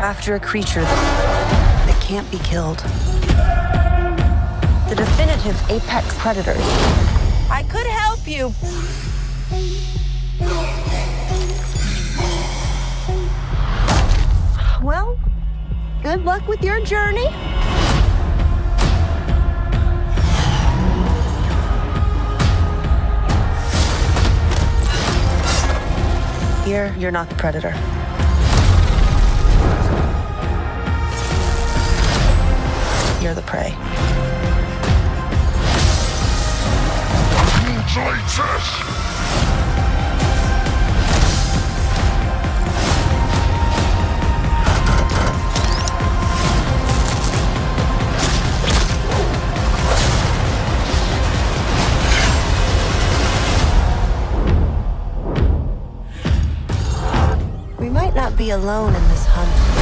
after a creature that can't be killed. The definitive apex predator. I could help you. Well, good luck with your journey. Here, you're not the predator. You're the prey. We might not be alone in this hunt.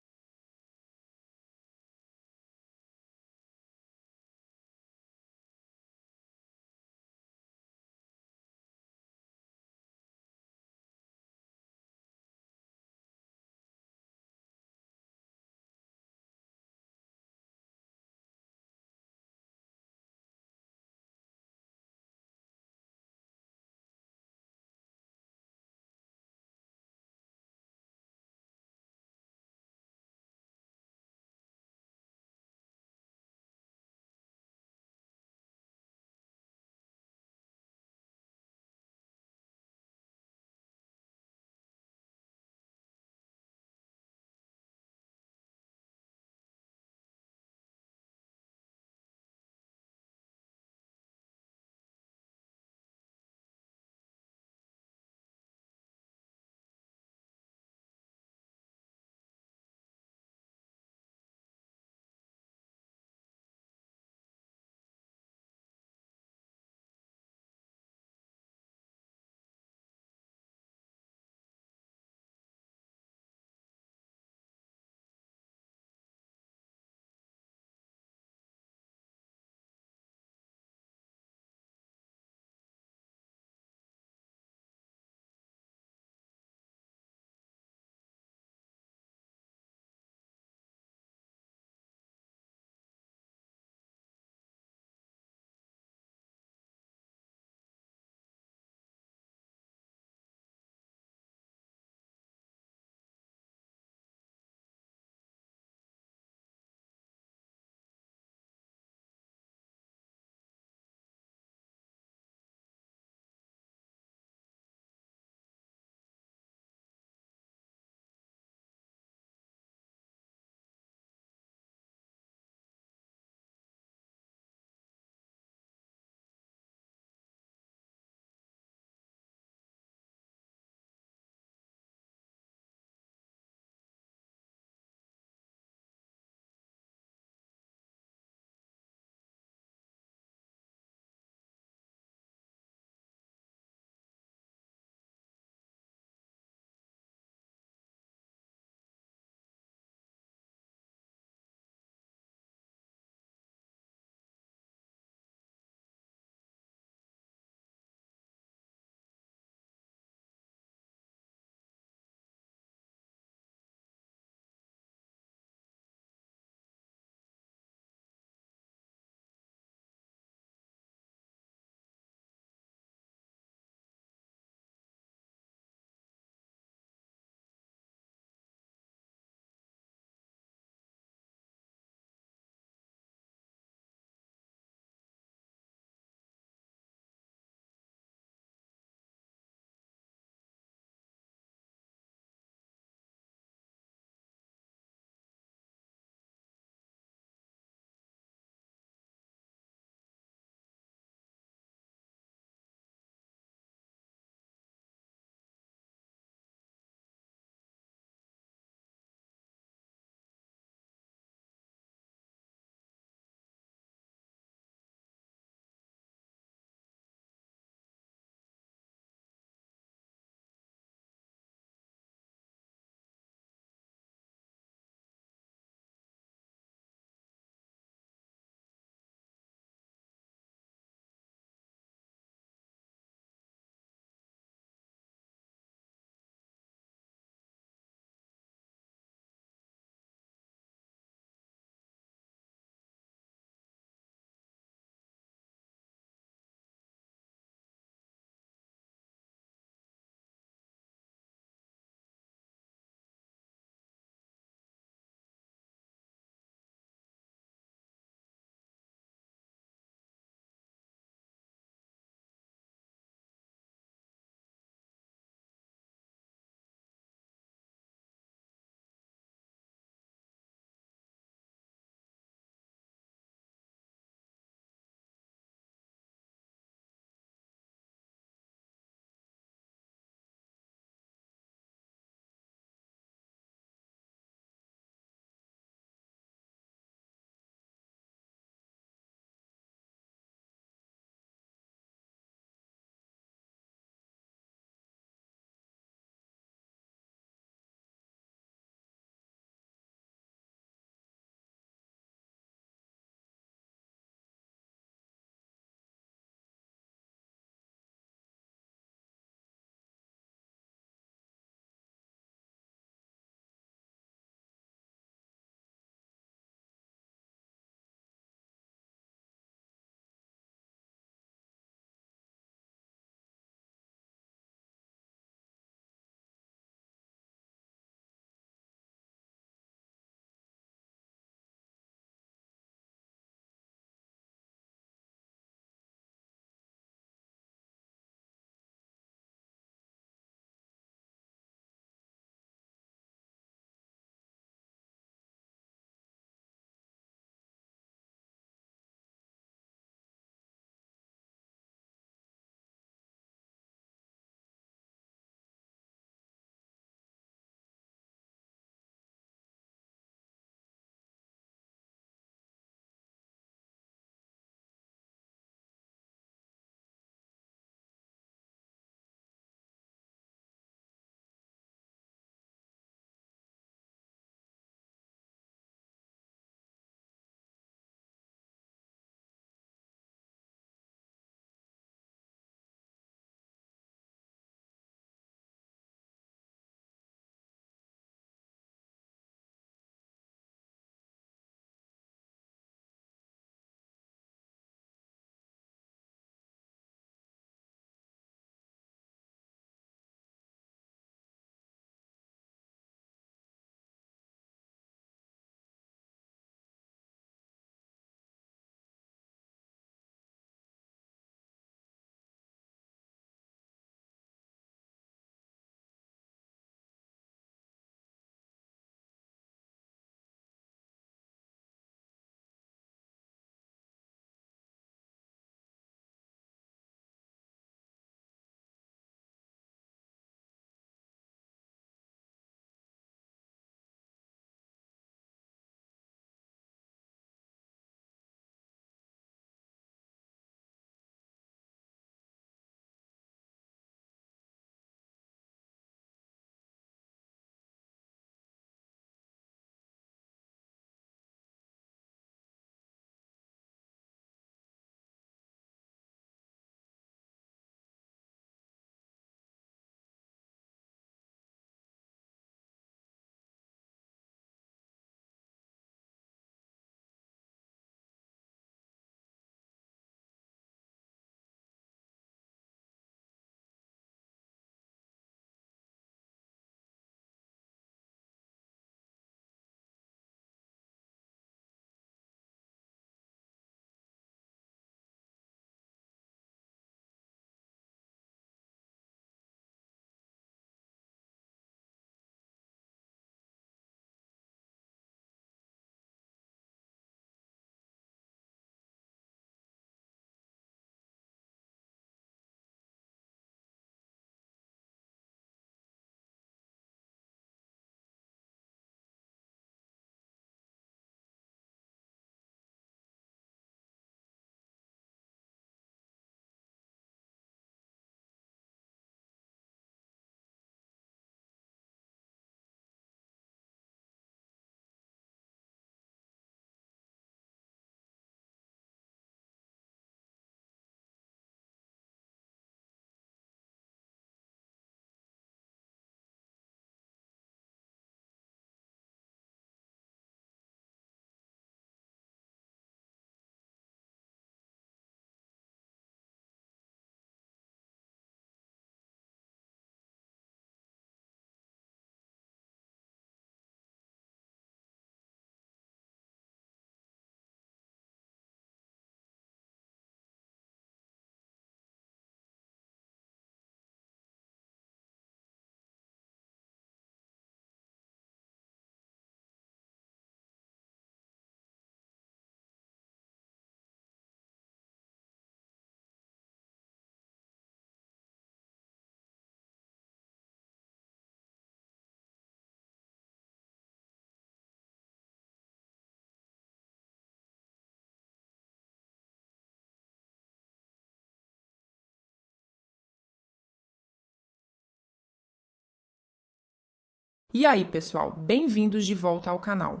E aí, pessoal, bem-vindos de volta ao canal.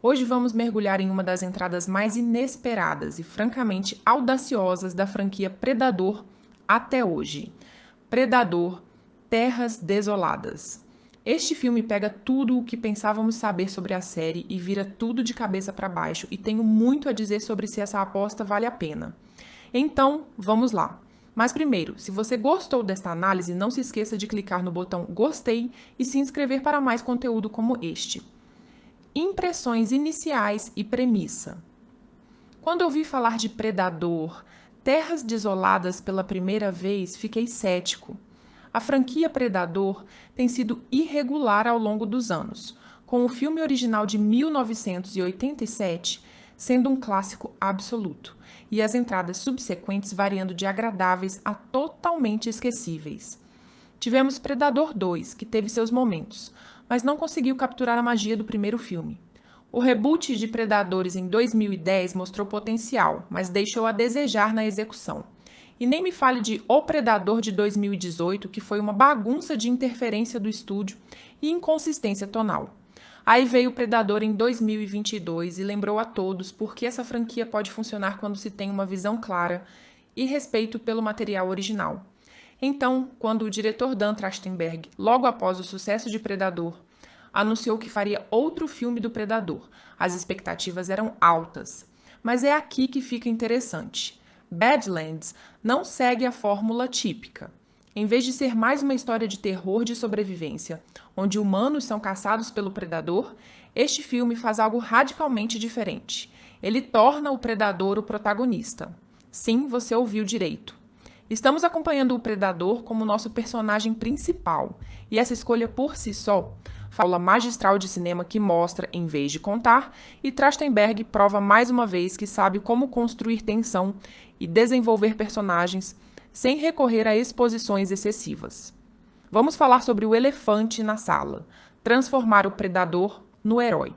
Hoje vamos mergulhar em uma das entradas mais inesperadas e francamente audaciosas da franquia Predador até hoje. Predador, Terras Desoladas. Este filme pega tudo o que pensávamos saber sobre a série e vira tudo de cabeça para baixo, e tenho muito a dizer sobre se essa aposta vale a pena. Então, vamos lá. Mas primeiro, se você gostou desta análise, não se esqueça de clicar no botão gostei e se inscrever para mais conteúdo como este. Impressões iniciais e premissa. Quando ouvi falar de Predador, Terras Desoladas pela primeira vez, fiquei cético. A franquia Predador tem sido irregular ao longo dos anos, com o filme original de 1987 sendo um clássico absoluto, e as entradas subsequentes variando de agradáveis a totalmente esquecíveis. Tivemos Predador 2, que teve seus momentos, mas não conseguiu capturar a magia do primeiro filme. O reboot de Predadores em 2010 mostrou potencial, mas deixou a desejar na execução. E nem me fale de O Predador de 2018, que foi uma bagunça de interferência do estúdio e inconsistência tonal. Aí veio o Predador em 2022 e lembrou a todos por que essa franquia pode funcionar quando se tem uma visão clara e respeito pelo material original. Então, quando o diretor Dan Trachtenberg, logo após o sucesso de Predador, anunciou que faria outro filme do Predador, as expectativas eram altas. Mas é aqui que fica interessante. Badlands não segue a fórmula típica. Em vez de ser mais uma história de terror de sobrevivência, onde humanos são caçados pelo predador, este filme faz algo radicalmente diferente. Ele torna o predador o protagonista. Sim, você ouviu direito. Estamos acompanhando o predador como nosso personagem principal, e essa escolha por si só, fala magistral de cinema que mostra em vez de contar, e Trachtenberg prova mais uma vez que sabe como construir tensão e desenvolver personagens sem recorrer a exposições excessivas. Vamos falar sobre o elefante na sala, transformar o predador no herói.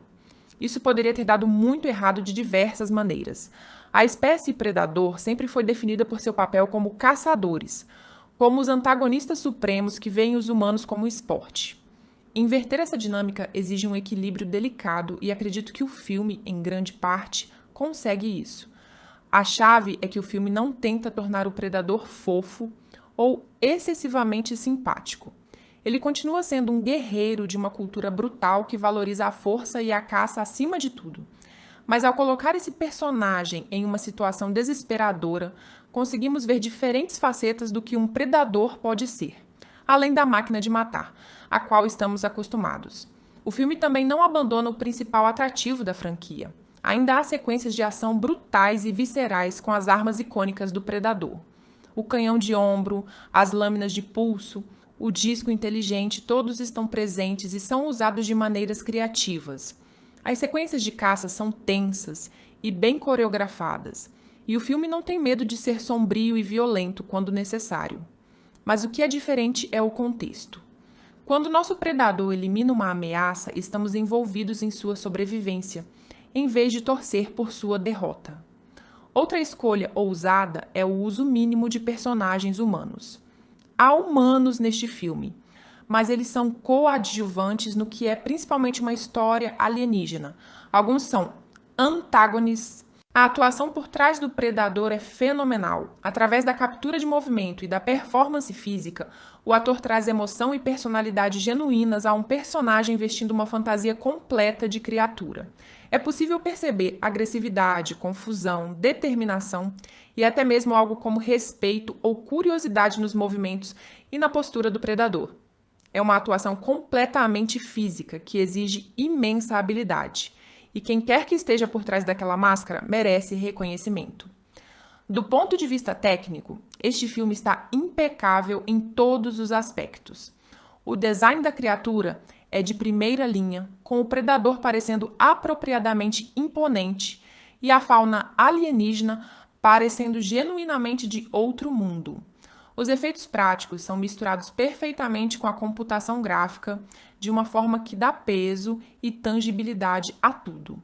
Isso poderia ter dado muito errado de diversas maneiras. A espécie predador sempre foi definida por seu papel como caçadores, como os antagonistas supremos que veem os humanos como esporte. Inverter essa dinâmica exige um equilíbrio delicado e acredito que o filme, em grande parte, consegue isso. A chave é que o filme não tenta tornar o predador fofo ou excessivamente simpático. Ele continua sendo um guerreiro de uma cultura brutal que valoriza a força e a caça acima de tudo. Mas ao colocar esse personagem em uma situação desesperadora, conseguimos ver diferentes facetas do que um predador pode ser, além da máquina de matar, a qual estamos acostumados. O filme também não abandona o principal atrativo da franquia. Ainda há sequências de ação brutais e viscerais com as armas icônicas do Predador. O canhão de ombro, as lâminas de pulso, o disco inteligente, todos estão presentes e são usados de maneiras criativas. As sequências de caça são tensas e bem coreografadas, e o filme não tem medo de ser sombrio e violento quando necessário. Mas o que é diferente é o contexto. Quando nosso predador elimina uma ameaça, estamos envolvidos em sua sobrevivência, em vez de torcer por sua derrota. Outra escolha ousada é o uso mínimo de personagens humanos. Há humanos neste filme, mas eles são coadjuvantes no que é principalmente uma história alienígena. Alguns são antagônicos. A atuação por trás do predador é fenomenal. Através da captura de movimento e da performance física, o ator traz emoção e personalidade genuínas a um personagem vestindo uma fantasia completa de criatura. É possível perceber agressividade, confusão, determinação e até mesmo algo como respeito ou curiosidade nos movimentos e na postura do predador. É uma atuação completamente física que exige imensa habilidade. E quem quer que esteja por trás daquela máscara merece reconhecimento. Do ponto de vista técnico, este filme está impecável em todos os aspectos. O design da criatura é de primeira linha, com o predador parecendo apropriadamente imponente e a fauna alienígena parecendo genuinamente de outro mundo. Os efeitos práticos são misturados perfeitamente com a computação gráfica de uma forma que dá peso e tangibilidade a tudo.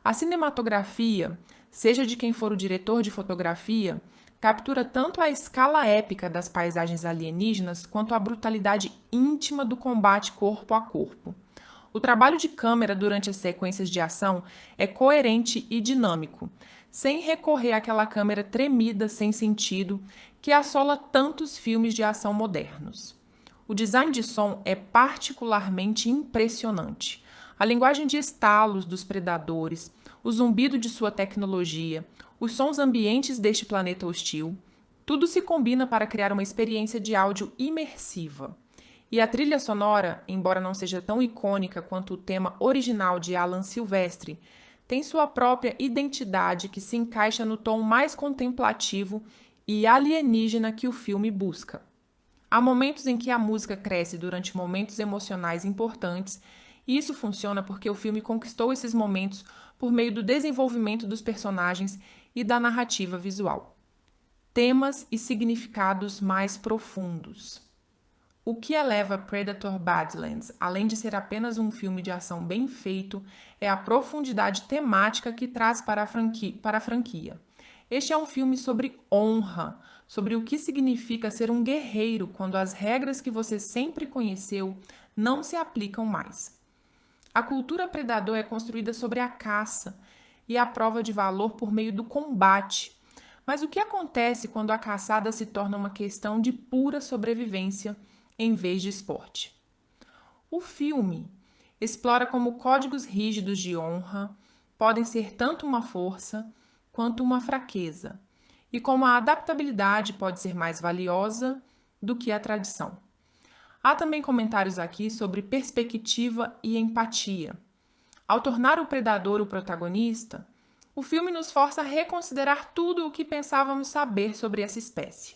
A cinematografia, seja de quem for o diretor de fotografia, captura tanto a escala épica das paisagens alienígenas quanto a brutalidade íntima do combate corpo a corpo. O trabalho de câmera durante as sequências de ação é coerente e dinâmico, sem recorrer àquela câmera tremida sem sentido que assola tantos filmes de ação modernos. O design de som é particularmente impressionante. A linguagem de estalos dos predadores, o zumbido de sua tecnologia, os sons ambientes deste planeta hostil, tudo se combina para criar uma experiência de áudio imersiva. E a trilha sonora, embora não seja tão icônica quanto o tema original de Alan Silvestri, tem sua própria identidade que se encaixa no tom mais contemplativo e alienígena que o filme busca. Há momentos em que a música cresce durante momentos emocionais importantes, e isso funciona porque o filme conquistou esses momentos por meio do desenvolvimento dos personagens e da narrativa visual. Temas e significados mais profundos. O que eleva Predator Badlands, além de ser apenas um filme de ação bem feito, é a profundidade temática que traz para a franquia. Este é um filme sobre honra, sobre o que significa ser um guerreiro quando as regras que você sempre conheceu não se aplicam mais. A cultura predador é construída sobre a caça e a prova de valor por meio do combate. Mas o que acontece quando a caçada se torna uma questão de pura sobrevivência em vez de esporte? O filme explora como códigos rígidos de honra podem ser tanto uma força quanto uma fraqueza, e como a adaptabilidade pode ser mais valiosa do que a tradição. Há também comentários aqui sobre perspectiva e empatia. Ao tornar o predador o protagonista, o filme nos força a reconsiderar tudo o que pensávamos saber sobre essa espécie.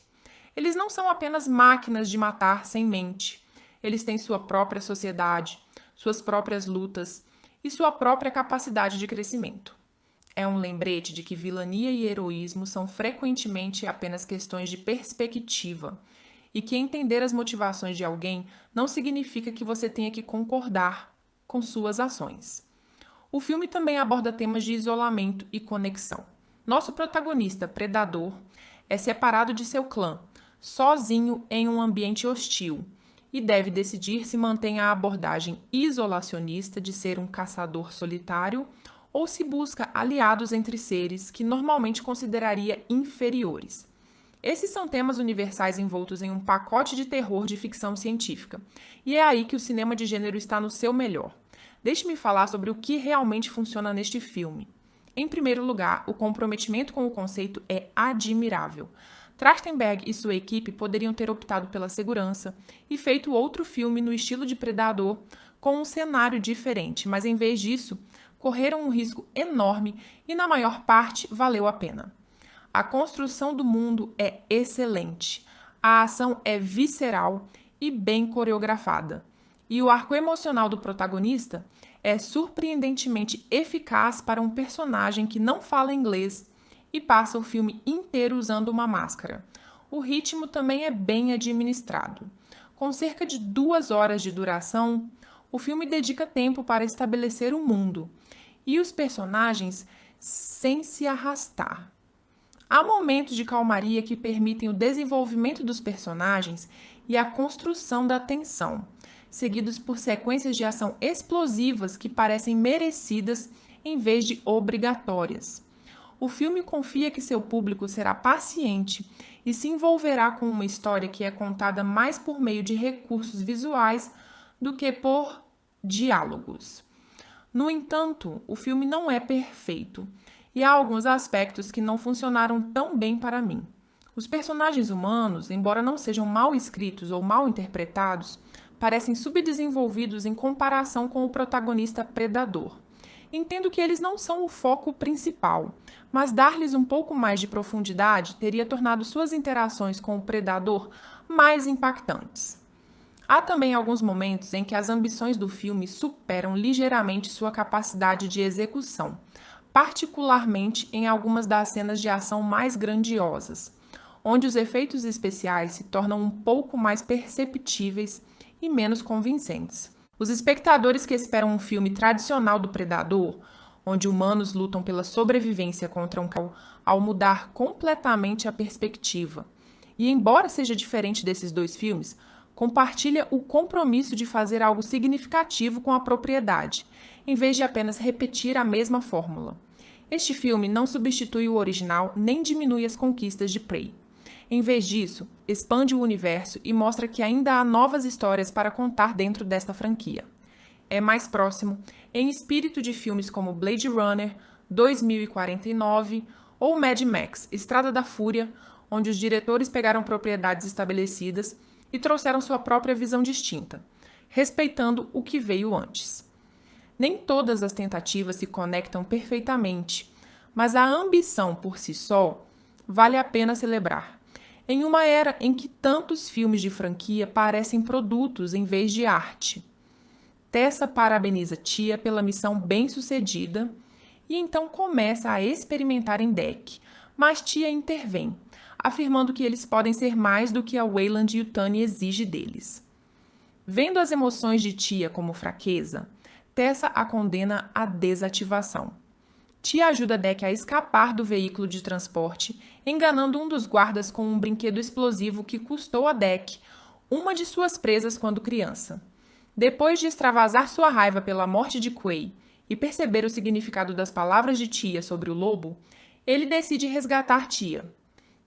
Eles não são apenas máquinas de matar sem mente. Eles têm sua própria sociedade, suas próprias lutas e sua própria capacidade de crescimento. É um lembrete de que vilania e heroísmo são frequentemente apenas questões de perspectiva e que entender as motivações de alguém não significa que você tenha que concordar com suas ações. O filme também aborda temas de isolamento e conexão. Nosso protagonista, predador, é separado de seu clã, sozinho em um ambiente hostil, e deve decidir se mantém a abordagem isolacionista de ser um caçador solitário ou se busca aliados entre seres que normalmente consideraria inferiores. Esses são temas universais envoltos em um pacote de terror de ficção científica, e é aí que o cinema de gênero está no seu melhor. Deixe-me falar sobre o que realmente funciona neste filme. Em primeiro lugar, o comprometimento com o conceito é admirável. Trachtenberg e sua equipe poderiam ter optado pela segurança e feito outro filme no estilo de Predador com um cenário diferente, mas em vez disso, correram um risco enorme e, na maior parte, valeu a pena. A construção do mundo é excelente, a ação é visceral e bem coreografada, e o arco emocional do protagonista é surpreendentemente eficaz para um personagem que não fala inglês e passa o filme inteiro usando uma máscara. O ritmo também é bem administrado. Com cerca de 2 horas de duração, o filme dedica tempo para estabelecer o mundo e os personagens sem se arrastar. Há momentos de calmaria que permitem o desenvolvimento dos personagens e a construção da tensão, seguidos por sequências de ação explosivas que parecem merecidas em vez de obrigatórias. O filme confia que seu público será paciente e se envolverá com uma história que é contada mais por meio de recursos visuais do que por diálogos. No entanto, o filme não é perfeito e há alguns aspectos que não funcionaram tão bem para mim. Os personagens humanos, embora não sejam mal escritos ou mal interpretados, parecem subdesenvolvidos em comparação com o protagonista predador. Entendo que eles não são o foco principal, mas dar-lhes um pouco mais de profundidade teria tornado suas interações com o predador mais impactantes. Há também alguns momentos em que as ambições do filme superam ligeiramente sua capacidade de execução, particularmente em algumas das cenas de ação mais grandiosas, onde os efeitos especiais se tornam um pouco mais perceptíveis e menos convincentes. Os espectadores que esperam um filme tradicional do Predador, onde humanos lutam pela sobrevivência contra um cão, ao mudar completamente a perspectiva. E embora seja diferente desses dois filmes, compartilha o compromisso de fazer algo significativo com a propriedade, em vez de apenas repetir a mesma fórmula. Este filme não substitui o original nem diminui as conquistas de Prey. Em vez disso, expande o universo e mostra que ainda há novas histórias para contar dentro desta franquia. É mais próximo, em espírito de filmes como Blade Runner, 2049 ou Mad Max, Estrada da Fúria, onde os diretores pegaram propriedades estabelecidas e trouxeram sua própria visão distinta, respeitando o que veio antes. Nem todas as tentativas se conectam perfeitamente, mas a ambição por si só vale a pena celebrar. Em uma era em que tantos filmes de franquia parecem produtos em vez de arte. Tessa parabeniza Tia pela missão bem-sucedida e então começa a experimentar em Dec, mas Tia intervém, afirmando que eles podem ser mais do que a Weyland Yutani exige deles. Vendo as emoções de Tia como fraqueza, Tessa a condena à desativação. Tia ajuda Dec a escapar do veículo de transporte, enganando um dos guardas com um brinquedo explosivo que custou a Dec uma de suas presas quando criança. Depois de extravasar sua raiva pela morte de Quay e perceber o significado das palavras de Tia sobre o lobo, ele decide resgatar Tia.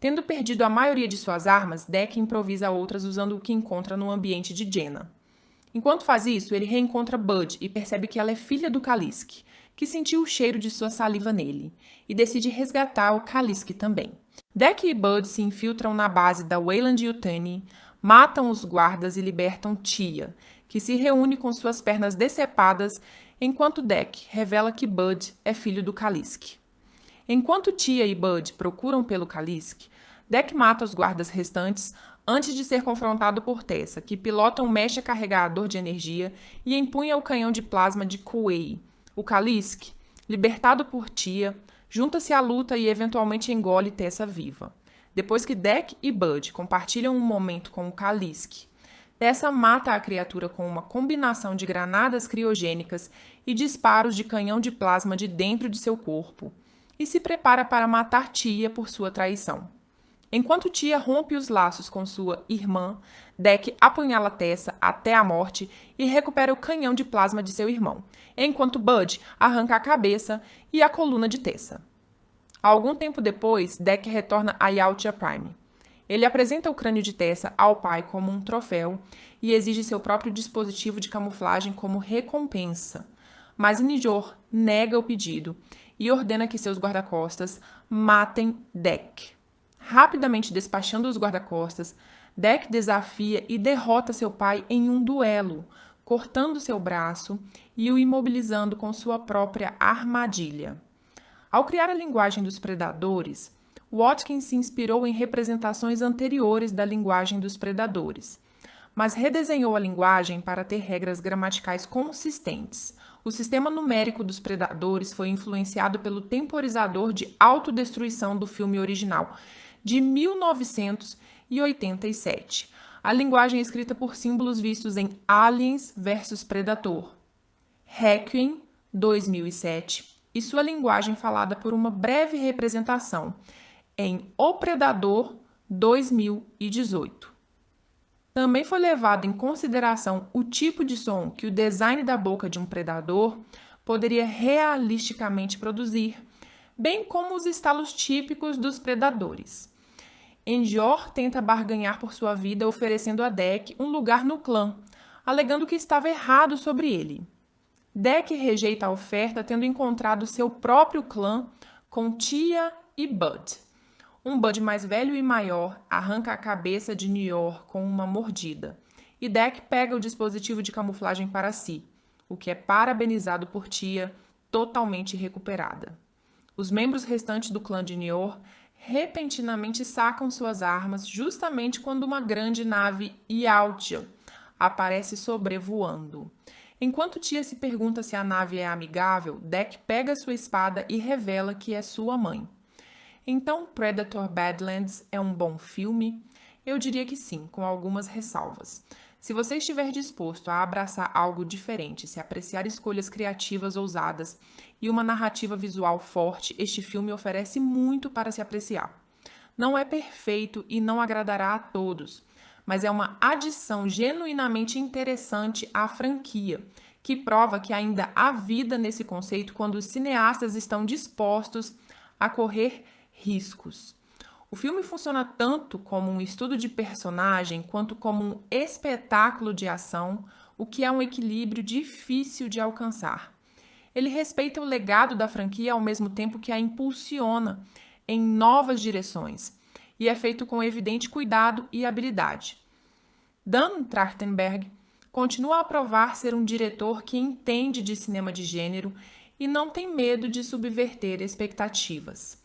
Tendo perdido a maioria de suas armas, Dec improvisa outras usando o que encontra no ambiente de Jenna. Enquanto faz isso, ele reencontra Bud e percebe que ela é filha do Kalisk, que sentiu o cheiro de sua saliva nele, e decide resgatar o Kalisk também. Dec e Bud se infiltram na base da Weyland Yutani, matam os guardas e libertam Tia, que se reúne com suas pernas decepadas, enquanto Dec revela que Bud é filho do Kalisk. Enquanto Tia e Bud procuram pelo Kalisk, Dec mata os guardas restantes antes de ser confrontado por Tessa, que pilota um mecha carregador de energia e empunha o canhão de plasma de Quay. O Kalisk, libertado por Tia, junta-se à luta e eventualmente engole Tessa viva. Depois que Dec e Bud compartilham um momento com o Kalisk, Tessa mata a criatura com uma combinação de granadas criogênicas e disparos de canhão de plasma de dentro de seu corpo, e se prepara para matar Tia por sua traição. Enquanto Tia rompe os laços com sua irmã, Dec apunhala Tessa até a morte e recupera o canhão de plasma de seu irmão, enquanto Bud arranca a cabeça e a coluna de Tessa. Algum tempo depois, Dec retorna a Yautja Prime. Ele apresenta o crânio de Tessa ao pai como um troféu e exige seu próprio dispositivo de camuflagem como recompensa, mas Njor nega o pedido e ordena que seus guarda-costas matem Dec. Rapidamente despachando os guarda-costas, Dec desafia e derrota seu pai em um duelo, cortando seu braço e o imobilizando com sua própria armadilha. Ao criar a linguagem dos predadores, Watkins se inspirou em representações anteriores da linguagem dos predadores, mas redesenhou a linguagem para ter regras gramaticais consistentes. O sistema numérico dos predadores foi influenciado pelo temporizador de autodestruição do filme original, de 1987. A linguagem é escrita por símbolos vistos em Aliens vs Predator, Requiem, 2007, e sua linguagem falada por uma breve representação em O Predador, 2018. Também foi levado em consideração o tipo de som que o design da boca de um predador poderia realisticamente produzir, bem como os estalos típicos dos predadores. Njor tenta barganhar por sua vida oferecendo a Dec um lugar no clã, alegando que estava errado sobre ele. Dec rejeita a oferta tendo encontrado seu próprio clã com Tia e Bud. Um Bud mais velho e maior arranca a cabeça de Njor com uma mordida, e Dec pega o dispositivo de camuflagem para si, o que é parabenizado por Tia, totalmente recuperada. Os membros restantes do clã de Njor repentinamente sacam suas armas justamente quando uma grande nave Yautja aparece sobrevoando. Enquanto Tia se pergunta se a nave é amigável, Dec pega sua espada e revela que é sua mãe. Então, Predator Badlands é um bom filme? Eu diria que sim, com algumas ressalvas. Se você estiver disposto a abraçar algo diferente, se apreciar escolhas criativas ousadas e uma narrativa visual forte, este filme oferece muito para se apreciar. Não é perfeito e não agradará a todos, mas é uma adição genuinamente interessante à franquia, que prova que ainda há vida nesse conceito quando os cineastas estão dispostos a correr riscos. O filme funciona tanto como um estudo de personagem quanto como um espetáculo de ação, o que é um equilíbrio difícil de alcançar. Ele respeita o legado da franquia ao mesmo tempo que a impulsiona em novas direções, e é feito com evidente cuidado e habilidade. Dan Trachtenberg continua a provar ser um diretor que entende de cinema de gênero e não tem medo de subverter expectativas.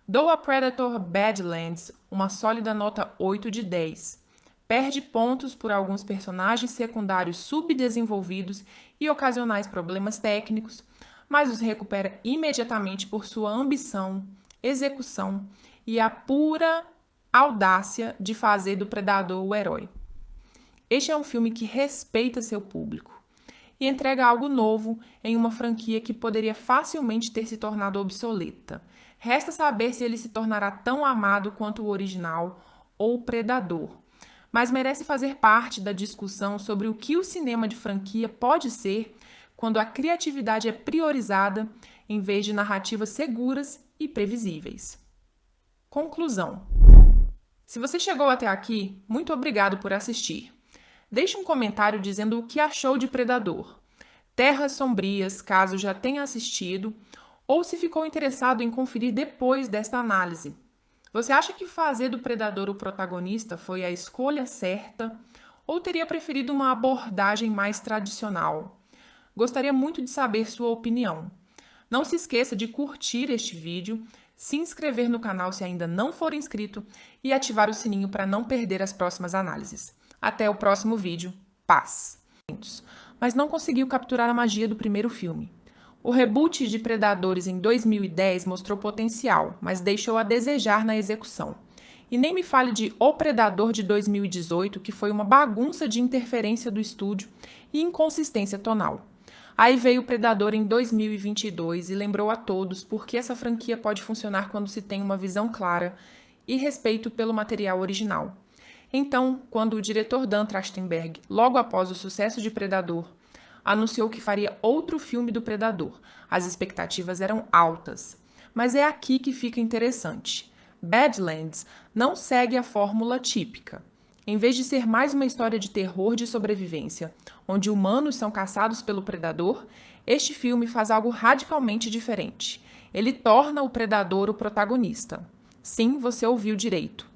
Dou a Predator Badlands uma sólida nota 8 de 10. Perde pontos por alguns personagens secundários subdesenvolvidos e ocasionais problemas técnicos, mas os recupera imediatamente por sua ambição, execução e a pura audácia de fazer do Predador o herói. Este é um filme que respeita seu público e entrega algo novo em uma franquia que poderia facilmente ter se tornado obsoleta. Resta saber se ele se tornará tão amado quanto o original ou o Predador, mas merece fazer parte da discussão sobre o que o cinema de franquia pode ser quando a criatividade é priorizada em vez de narrativas seguras e previsíveis. Conclusão. Se você chegou até aqui, muito obrigado por assistir. Deixe um comentário dizendo o que achou de Predador, Terras Sombrias, caso já tenha assistido, ou se ficou interessado em conferir depois desta análise. Você acha que fazer do Predador o protagonista foi a escolha certa ou teria preferido uma abordagem mais tradicional? Gostaria muito de saber sua opinião. Não se esqueça de curtir este vídeo, se inscrever no canal se ainda não for inscrito e ativar o sininho para não perder as próximas análises. Até o próximo vídeo. Paz! Mas não conseguiu capturar a magia do primeiro filme. O reboot de Predadores em 2010 mostrou potencial, mas deixou a desejar na execução. E nem me fale de O Predador de 2018, que foi uma bagunça de interferência do estúdio e inconsistência tonal. Aí veio o Predador em 2022 e lembrou a todos por que essa franquia pode funcionar quando se tem uma visão clara e respeito pelo material original. Então, quando o diretor Dan Trachtenberg, logo após o sucesso de Predador, anunciou que faria outro filme do Predador, as expectativas eram altas. Mas é aqui que fica interessante. Badlands não segue a fórmula típica. Em vez de ser mais uma história de terror de sobrevivência, onde humanos são caçados pelo predador, este filme faz algo radicalmente diferente. Ele torna o predador o protagonista. Sim, você ouviu direito.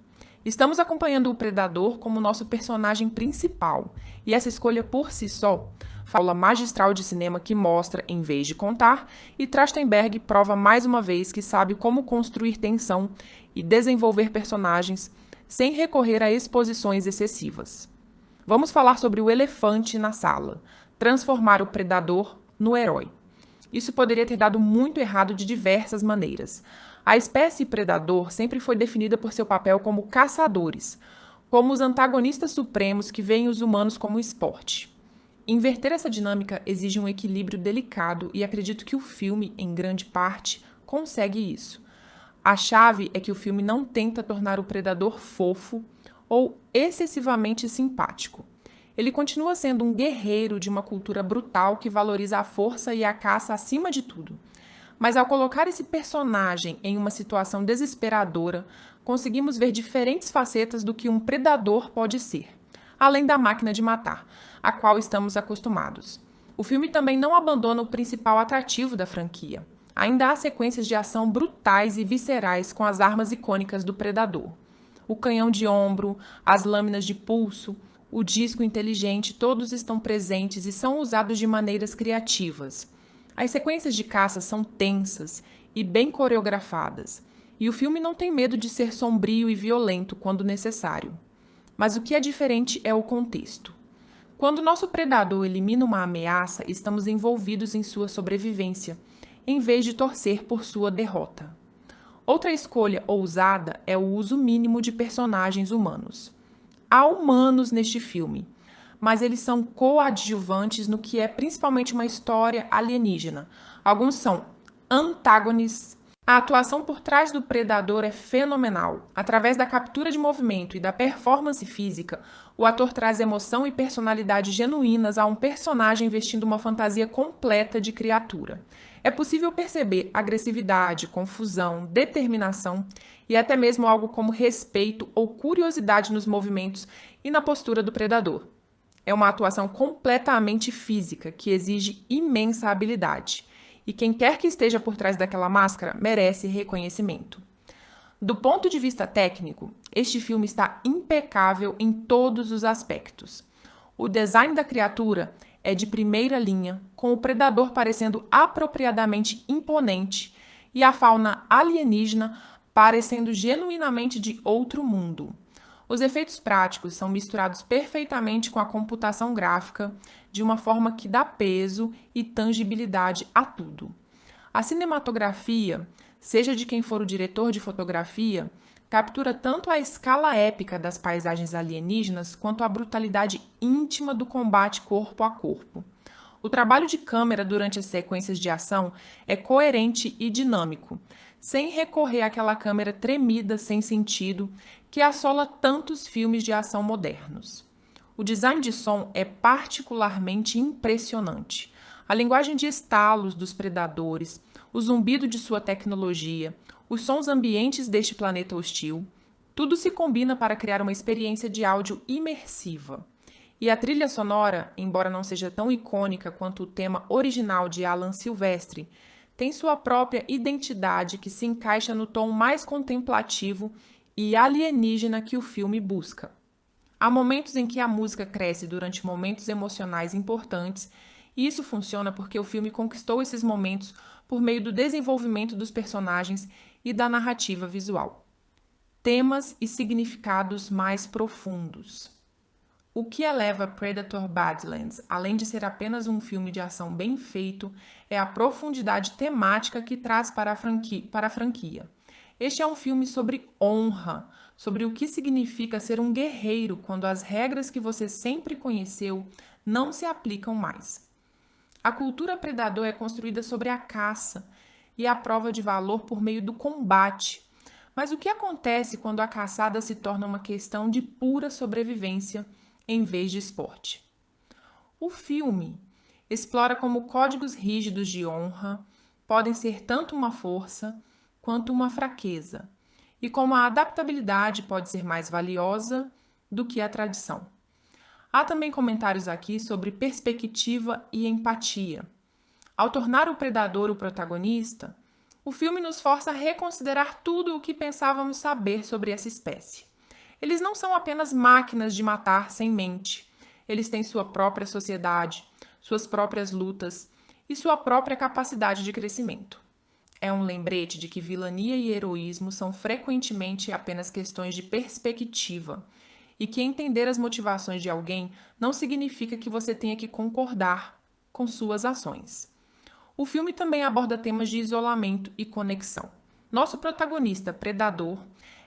Estamos acompanhando o predador como nosso personagem principal, e essa escolha por si só fala magistral de cinema que mostra, em vez de contar, e Trachtenberg prova mais uma vez que sabe como construir tensão e desenvolver personagens sem recorrer a exposições excessivas. Vamos falar sobre o elefante na sala, transformar o predador no herói. Isso poderia ter dado muito errado de diversas maneiras. A espécie predador sempre foi definida por seu papel como caçadores, como os antagonistas supremos que veem os humanos como esporte. Inverter essa dinâmica exige um equilíbrio delicado e acredito que o filme, em grande parte, consegue isso. A chave é que o filme não tenta tornar o predador fofo ou excessivamente simpático. Ele continua sendo um guerreiro de uma cultura brutal que valoriza a força e a caça acima de tudo. Mas ao colocar esse personagem em uma situação desesperadora, conseguimos ver diferentes facetas do que um predador pode ser, além da máquina de matar, a qual estamos acostumados. O filme também não abandona o principal atrativo da franquia. Ainda há sequências de ação brutais e viscerais com as armas icônicas do predador. O canhão de ombro, as lâminas de pulso, o disco inteligente, todos estão presentes e são usados de maneiras criativas. As sequências de caça são tensas e bem coreografadas, e o filme não tem medo de ser sombrio e violento quando necessário. Mas o que é diferente é o contexto. Quando nosso predador elimina uma ameaça, estamos envolvidos em sua sobrevivência, em vez de torcer por sua derrota. Outra escolha ousada é o uso mínimo de personagens humanos. Há humanos neste filme, mas eles são coadjuvantes no que é principalmente uma história alienígena. Alguns são antagônicos, A atuação por trás do predador é fenomenal. Através da captura de movimento e da performance física, o ator traz emoção e personalidade genuínas a um personagem vestindo uma fantasia completa de criatura. É possível perceber agressividade, confusão, determinação e até mesmo algo como respeito ou curiosidade nos movimentos e na postura do predador. É uma atuação completamente física que exige imensa habilidade. E quem quer que esteja por trás daquela máscara merece reconhecimento. Do ponto de vista técnico, este filme está impecável em todos os aspectos. O design da criatura é de primeira linha, com o predador parecendo apropriadamente imponente e a fauna alienígena parecendo genuinamente de outro mundo. Os efeitos práticos são misturados perfeitamente com a computação gráfica de uma forma que dá peso e tangibilidade a tudo. A cinematografia, seja de quem for o diretor de fotografia, captura tanto a escala épica das paisagens alienígenas quanto a brutalidade íntima do combate corpo a corpo. O trabalho de câmera durante as sequências de ação é coerente e dinâmico, sem recorrer àquela câmera tremida sem sentido que assola tantos filmes de ação modernos. O design de som é particularmente impressionante. A linguagem de estalos dos predadores, o zumbido de sua tecnologia, os sons ambientes deste planeta hostil, tudo se combina para criar uma experiência de áudio imersiva. E a trilha sonora, embora não seja tão icônica quanto o tema original de Alan Silvestri, tem sua própria identidade que se encaixa no tom mais contemplativo e alienígena que o filme busca. Há momentos em que a música cresce durante momentos emocionais importantes, e isso funciona porque o filme conquistou esses momentos por meio do desenvolvimento dos personagens e da narrativa visual. Temas e significados mais profundos. O que eleva Predator Badlands, além de ser apenas um filme de ação bem feito, é a profundidade temática que traz para a franquia. Este é um filme sobre honra, sobre o que significa ser um guerreiro quando as regras que você sempre conheceu não se aplicam mais. A cultura predador é construída sobre a caça e a prova de valor por meio do combate. Mas o que acontece quando a caçada se torna uma questão de pura sobrevivência em vez de esporte? O filme explora como códigos rígidos de honra podem ser tanto uma força quanto uma fraqueza, e como a adaptabilidade pode ser mais valiosa do que a tradição. Há também comentários aqui sobre perspectiva e empatia. Ao tornar o predador o protagonista, o filme nos força a reconsiderar tudo o que pensávamos saber sobre essa espécie. Eles não são apenas máquinas de matar sem mente. Eles têm sua própria sociedade, suas próprias lutas e sua própria capacidade de crescimento. É um lembrete de que vilania e heroísmo são frequentemente apenas questões de perspectiva e que entender as motivações de alguém não significa que você tenha que concordar com suas ações. O filme também aborda temas de isolamento e conexão. Nosso protagonista, predador,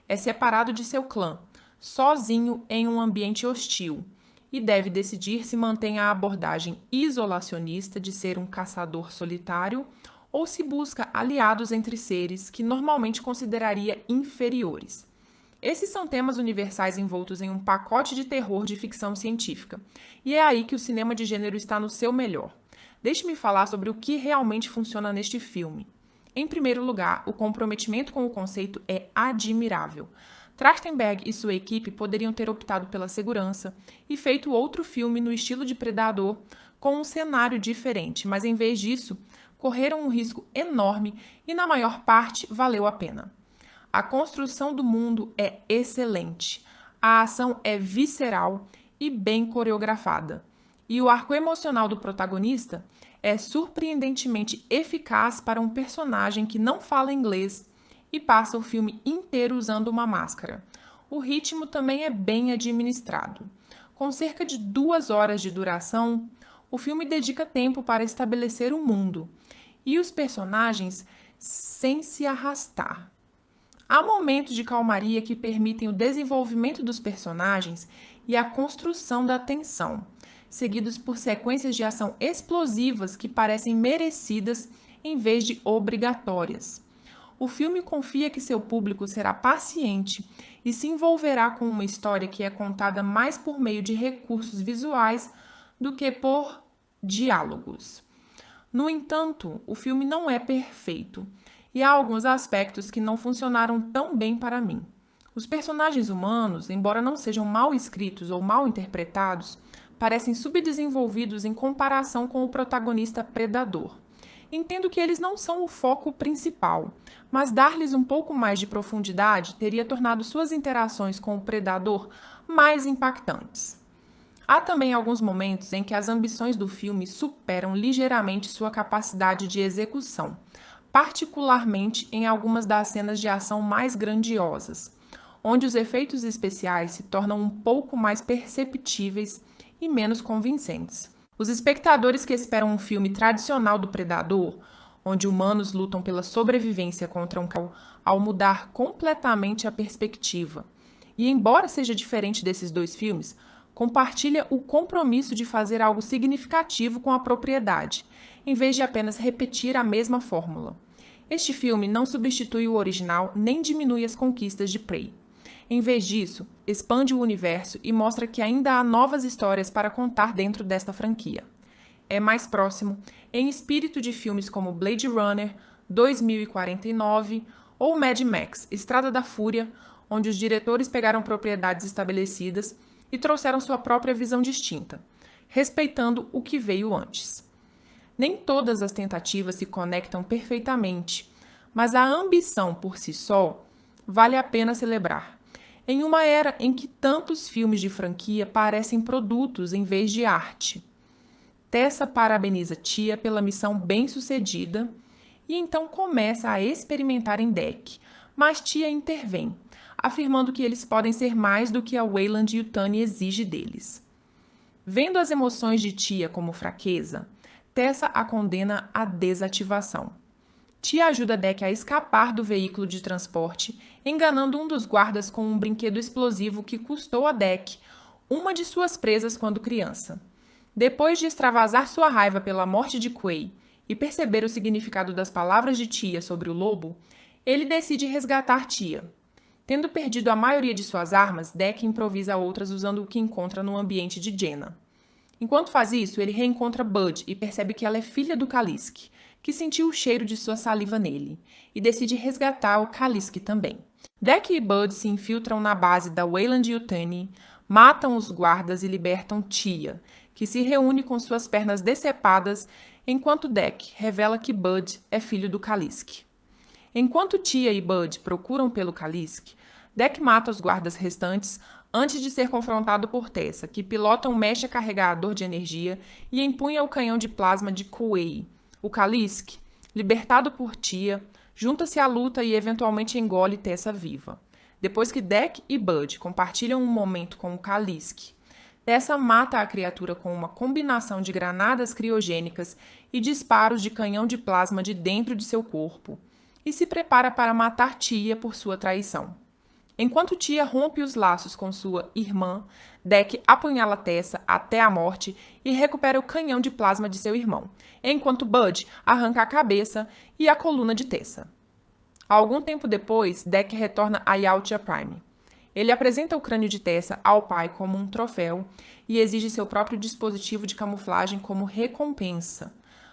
é separado de seu clã, sozinho em um ambiente hostil, e deve decidir se mantém a abordagem isolacionista de ser um caçador solitário ou se busca aliados entre seres que normalmente consideraria inferiores. Esses são temas universais envoltos em um pacote de terror de ficção científica, e é aí que o cinema de gênero está no seu melhor. Deixe-me falar sobre o que realmente funciona neste filme. Em primeiro lugar, o comprometimento com o conceito é admirável. Trachtenberg e sua equipe poderiam ter optado pela segurança e feito outro filme no estilo de Predador com um cenário diferente, mas em vez disso, correram um risco enorme e, na maior parte, valeu a pena. A construção do mundo é excelente, a ação é visceral e bem coreografada, e o arco emocional do protagonista é surpreendentemente eficaz para um personagem que não fala inglês e passa o filme inteiro usando uma máscara. O ritmo também é bem administrado. Com cerca de 2 horas de duração, o filme dedica tempo para estabelecer o mundo e os personagens sem se arrastar. Há momentos de calmaria que permitem o desenvolvimento dos personagens e a construção da tensão, seguidos por sequências de ação explosivas que parecem merecidas em vez de obrigatórias. o filme confia que seu público será paciente e se envolverá com uma história que é contada mais por meio de recursos visuais do que por diálogos. No entanto, o filme não é perfeito e há alguns aspectos que não funcionaram tão bem para mim. Os personagens humanos, embora não sejam mal escritos ou mal interpretados, parecem subdesenvolvidos em comparação com o protagonista predador. Entendo que eles não são o foco principal, mas dar-lhes um pouco mais de profundidade teria tornado suas interações com o predador mais impactantes. Há também alguns momentos em que as ambições do filme superam ligeiramente sua capacidade de execução, particularmente em algumas das cenas de ação mais grandiosas, onde os efeitos especiais se tornam um pouco mais perceptíveis e menos convincentes. Os espectadores que esperam um filme tradicional do Predador, onde humanos lutam pela sobrevivência contra um cão, ao mudar completamente a perspectiva. E embora seja diferente desses dois filmes, compartilha o compromisso de fazer algo significativo com a propriedade, em vez de apenas repetir a mesma fórmula. Este filme não substitui o original nem diminui as conquistas de Prey. Em vez disso, expande o universo e mostra que ainda há novas histórias para contar dentro desta franquia. É mais próximo, em espírito de filmes como Blade Runner, 2049 ou Mad Max, Estrada da Fúria, onde os diretores pegaram propriedades estabelecidas e trouxeram sua própria visão distinta, respeitando o que veio antes. Nem todas as tentativas se conectam perfeitamente, mas a ambição por si só vale a pena celebrar. Em uma era em que tantos filmes de franquia parecem produtos em vez de arte. Tessa parabeniza Tia pela missão bem-sucedida e então começa a experimentar em Dec, mas Tia intervém, afirmando que eles podem ser mais do que a Weyland-Yutani exige deles. Vendo as emoções de Tia como fraqueza, Tessa a condena à desativação. Tia ajuda Dec a escapar do veículo de transporte, enganando um dos guardas com um brinquedo explosivo que custou a Dec uma de suas presas quando criança. Depois de extravasar sua raiva pela morte de Quay e perceber o significado das palavras de Tia sobre o lobo, ele decide resgatar Tia. Tendo perdido a maioria de suas armas, Dec improvisa outras usando o que encontra no ambiente de Jenna. Enquanto faz isso, ele reencontra Bud e percebe que ela é filha do Kalisk, que sentiu o cheiro de sua saliva nele, e decide resgatar o Kalisk também. Dec e Bud se infiltram na base da Weyland-Yutani, matam os guardas e libertam Tia, que se reúne com suas pernas decepadas, enquanto Dec revela que Bud é filho do Kalisk. Enquanto Tia e Bud procuram pelo Kalisk, Dec mata os guardas restantes antes de ser confrontado por Tessa, que pilota um mecha carregador de energia e empunha o canhão de plasma de Quay. O Kalisk, libertado por Tia, junta-se à luta e eventualmente engole Tessa viva. Depois que Dec e Bud compartilham um momento com o Kalisk, Tessa mata a criatura com uma combinação de granadas criogênicas e disparos de canhão de plasma de dentro de seu corpo, e se prepara para matar Tia por sua traição. Enquanto Tia rompe os laços com sua irmã, Dec apunhala Tessa até a morte e recupera o canhão de plasma de seu irmão, enquanto Bud arranca a cabeça e a coluna de Tessa. Algum tempo depois, Dec retorna a Yautja Prime. Ele apresenta o crânio de Tessa ao pai como um troféu e exige seu próprio dispositivo de camuflagem como recompensa.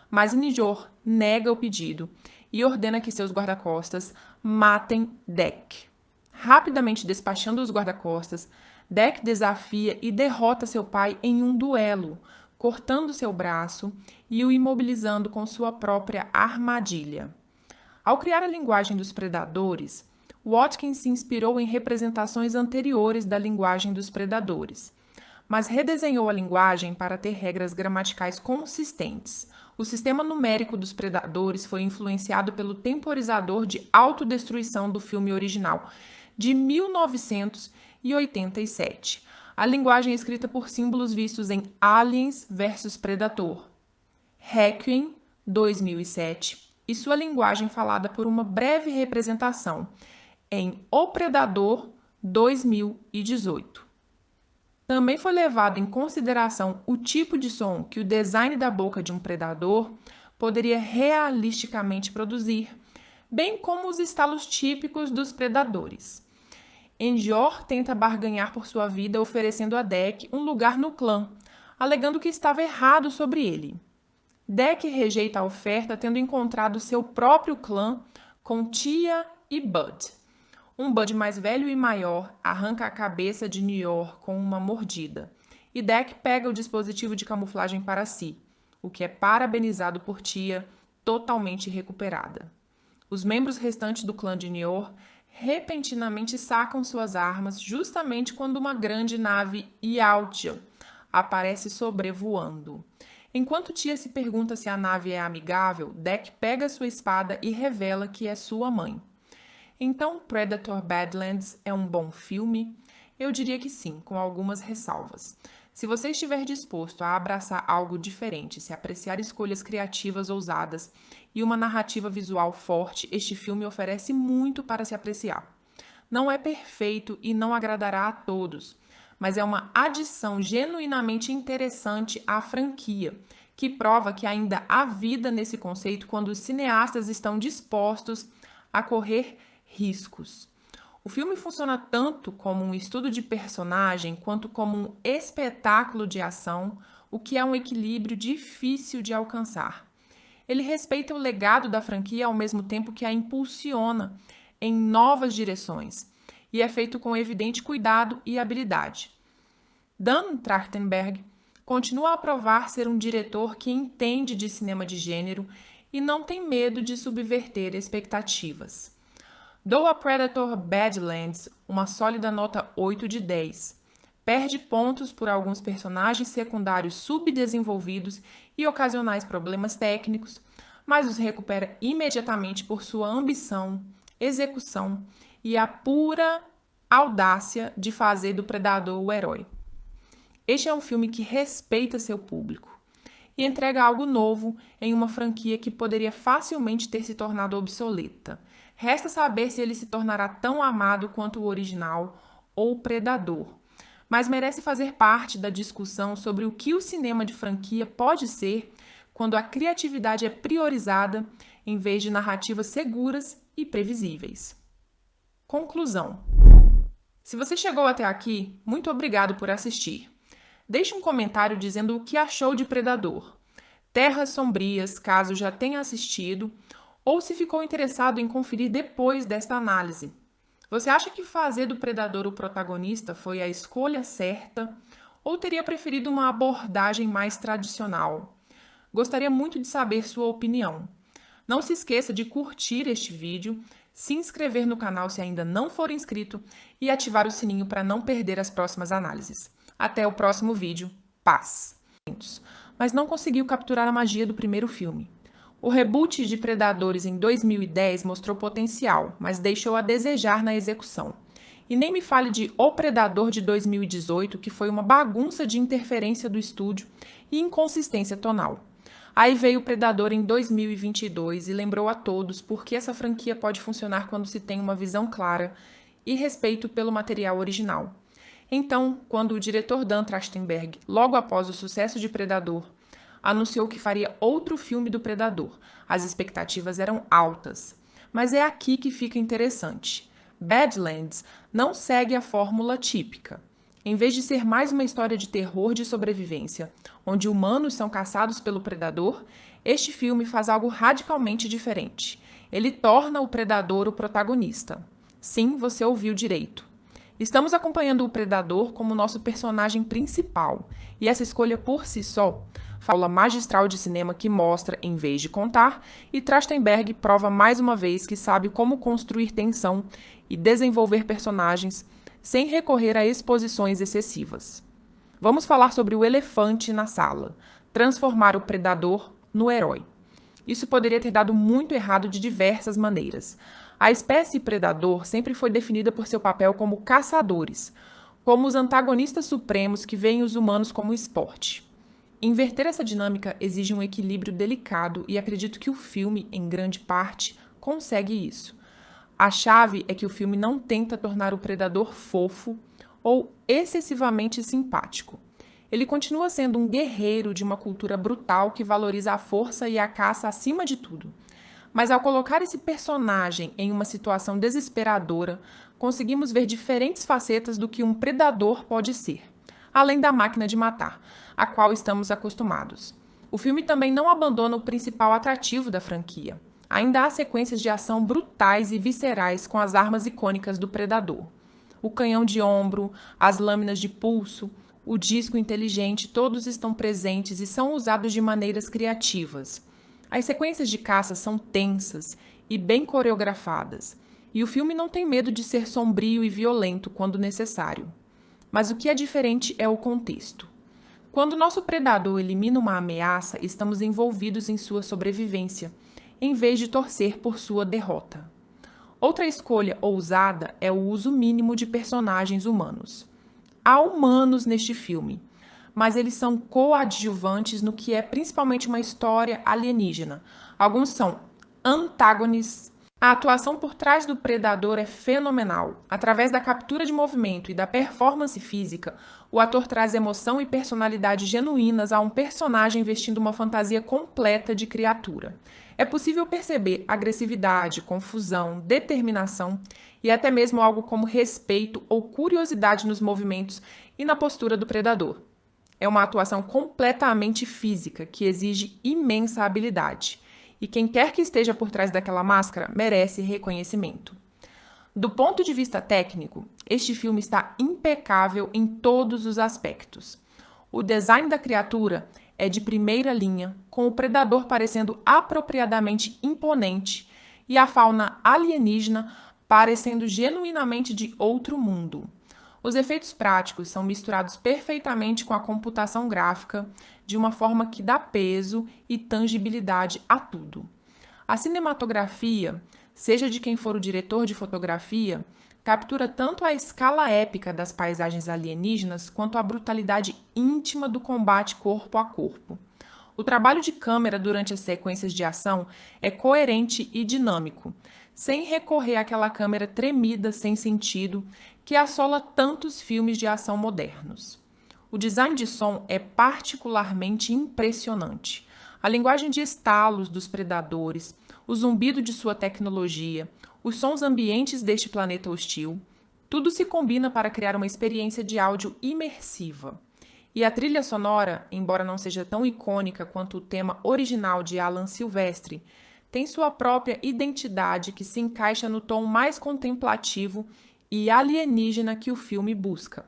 Mas Njor nega o pedido e ordena que seus guarda-costas matem Dec. Rapidamente despachando os guarda-costas, Dec desafia e derrota seu pai em um duelo, cortando seu braço e o imobilizando com sua própria armadilha. Ao criar a linguagem dos predadores, Watkins se inspirou em representações anteriores da linguagem dos predadores, mas redesenhou a linguagem para ter regras gramaticais consistentes. O sistema numérico dos predadores foi influenciado pelo temporizador de autodestruição do filme original, de 1987. A linguagem é escrita por símbolos vistos em Aliens vs Predator, Requiem, 2007, e sua linguagem falada por uma breve representação em O Predador, 2018. Também foi levado em consideração o tipo de som que o design da boca de um predador poderia realisticamente produzir, bem como os estalos típicos dos predadores. Endor tenta barganhar por sua vida oferecendo a Dec um lugar no clã, alegando que estava errado sobre ele. Dec rejeita a oferta tendo encontrado seu próprio clã com Tia e Bud. Um Bud mais velho e maior arranca a cabeça de Nior com uma mordida, e Dec pega o dispositivo de camuflagem para si, o que é parabenizado por Tia, totalmente recuperada. Os membros restantes do clã de Nior repentinamente sacam suas armas justamente quando uma grande nave Yautja aparece sobrevoando. Enquanto Tia se pergunta se a nave é amigável, Dec pega sua espada e revela que é sua mãe. Então, Predator Badlands é um bom filme? Eu diria que sim, com algumas ressalvas. Se você estiver disposto a abraçar algo diferente, se apreciar escolhas criativas ousadas e uma narrativa visual forte, este filme oferece muito para se apreciar. Não é perfeito e não agradará a todos, mas é uma adição genuinamente interessante à franquia, que prova que ainda há vida nesse conceito quando os cineastas estão dispostos a correr riscos. O filme funciona tanto como um estudo de personagem quanto como um espetáculo de ação, o que é um equilíbrio difícil de alcançar. Ele respeita o legado da franquia ao mesmo tempo que a impulsiona em novas direções, e é feito com evidente cuidado e habilidade. Dan Trachtenberg continua a provar ser um diretor que entende de cinema de gênero e não tem medo de subverter expectativas. Dou a Predator Badlands uma sólida nota 8 de 10. Perde pontos por alguns personagens secundários subdesenvolvidos e ocasionais problemas técnicos, mas os recupera imediatamente por sua ambição, execução e a pura audácia de fazer do predador o herói. Este é um filme que respeita seu público e entrega algo novo em uma franquia que poderia facilmente ter se tornado obsoleta. Resta saber se ele se tornará tão amado quanto o original ou o Predador, mas merece fazer parte da discussão sobre o que o cinema de franquia pode ser quando a criatividade é priorizada em vez de narrativas seguras e previsíveis. Conclusão. Se você chegou até aqui, muito obrigado por assistir. Deixe um comentário dizendo o que achou de Predador. Terras Sombrias, caso já tenha assistido, ou se ficou interessado em conferir depois desta análise. Você acha que fazer do predador o protagonista foi a escolha certa ou teria preferido uma abordagem mais tradicional? Gostaria muito de saber sua opinião. Não se esqueça de curtir este vídeo, se inscrever no canal se ainda não for inscrito e ativar o sininho para não perder as próximas análises. Até o próximo vídeo. Paz! Mas não conseguiu capturar a magia do primeiro filme. O reboot de Predadores em 2010 mostrou potencial, mas deixou a desejar na execução. E nem me fale de O Predador de 2018, que foi uma bagunça de interferência do estúdio e inconsistência tonal. Aí veio o Predador em 2022 e lembrou a todos por que essa franquia pode funcionar quando se tem uma visão clara e respeito pelo material original. Então, quando o diretor Dan Trachtenberg, logo após o sucesso de Predador, anunciou que faria outro filme do Predador, as expectativas eram altas. Mas é aqui que fica interessante. Badlands não segue a fórmula típica. Em vez de ser mais uma história de terror de sobrevivência, onde humanos são caçados pelo predador, este filme faz algo radicalmente diferente. Ele torna o predador o protagonista. Sim, você ouviu direito. Estamos acompanhando o predador como nosso personagem principal, e essa escolha por si só fala magistral de cinema que mostra, em vez de contar, e Trachtenberg prova mais uma vez que sabe como construir tensão e desenvolver personagens sem recorrer a exposições excessivas. Vamos falar sobre o elefante na sala, transformar o predador no herói. Isso poderia ter dado muito errado de diversas maneiras. A espécie predador sempre foi definida por seu papel como caçadores, como os antagonistas supremos que veem os humanos como esporte. Inverter essa dinâmica exige um equilíbrio delicado e acredito que o filme, em grande parte, consegue isso. A chave é que o filme não tenta tornar o predador fofo ou excessivamente simpático. Ele continua sendo um guerreiro de uma cultura brutal que valoriza a força e a caça acima de tudo. Mas ao colocar esse personagem em uma situação desesperadora, conseguimos ver diferentes facetas do que um predador pode ser, além da máquina de matar, a qual estamos acostumados. O filme também não abandona o principal atrativo da franquia. Ainda há sequências de ação brutais e viscerais com as armas icônicas do predador. O canhão de ombro, as lâminas de pulso, o disco inteligente, todos estão presentes e são usados de maneiras criativas. As sequências de caça são tensas e bem coreografadas, e o filme não tem medo de ser sombrio e violento quando necessário. Mas o que é diferente é o contexto. Quando nosso predador elimina uma ameaça, estamos envolvidos em sua sobrevivência, em vez de torcer por sua derrota. Outra escolha ousada é o uso mínimo de personagens humanos. Há humanos neste filme, mas eles são coadjuvantes no que é principalmente uma história alienígena. Alguns são antagonistas. A atuação por trás do predador é fenomenal. Através da captura de movimento e da performance física, o ator traz emoção e personalidade genuínas a um personagem vestindo uma fantasia completa de criatura. É possível perceber agressividade, confusão, determinação e até mesmo algo como respeito ou curiosidade nos movimentos e na postura do predador. É uma atuação completamente física que exige imensa habilidade. E quem quer que esteja por trás daquela máscara merece reconhecimento. Do ponto de vista técnico, este filme está impecável em todos os aspectos. O design da criatura é de primeira linha, com o predador parecendo apropriadamente imponente e a fauna alienígena parecendo genuinamente de outro mundo. Os efeitos práticos são misturados perfeitamente com a computação gráfica de uma forma que dá peso e tangibilidade a tudo. A cinematografia, seja de quem for o diretor de fotografia, captura tanto a escala épica das paisagens alienígenas quanto a brutalidade íntima do combate corpo a corpo. O trabalho de câmera durante as sequências de ação é coerente e dinâmico, sem recorrer àquela câmera tremida sem sentido que assola tantos filmes de ação modernos. O design de som é particularmente impressionante. A linguagem de estalos dos predadores, o zumbido de sua tecnologia, os sons ambientes deste planeta hostil, tudo se combina para criar uma experiência de áudio imersiva. E a trilha sonora, embora não seja tão icônica quanto o tema original de Alan Silvestre, tem sua própria identidade que se encaixa no tom mais contemplativo e alienígena que o filme busca.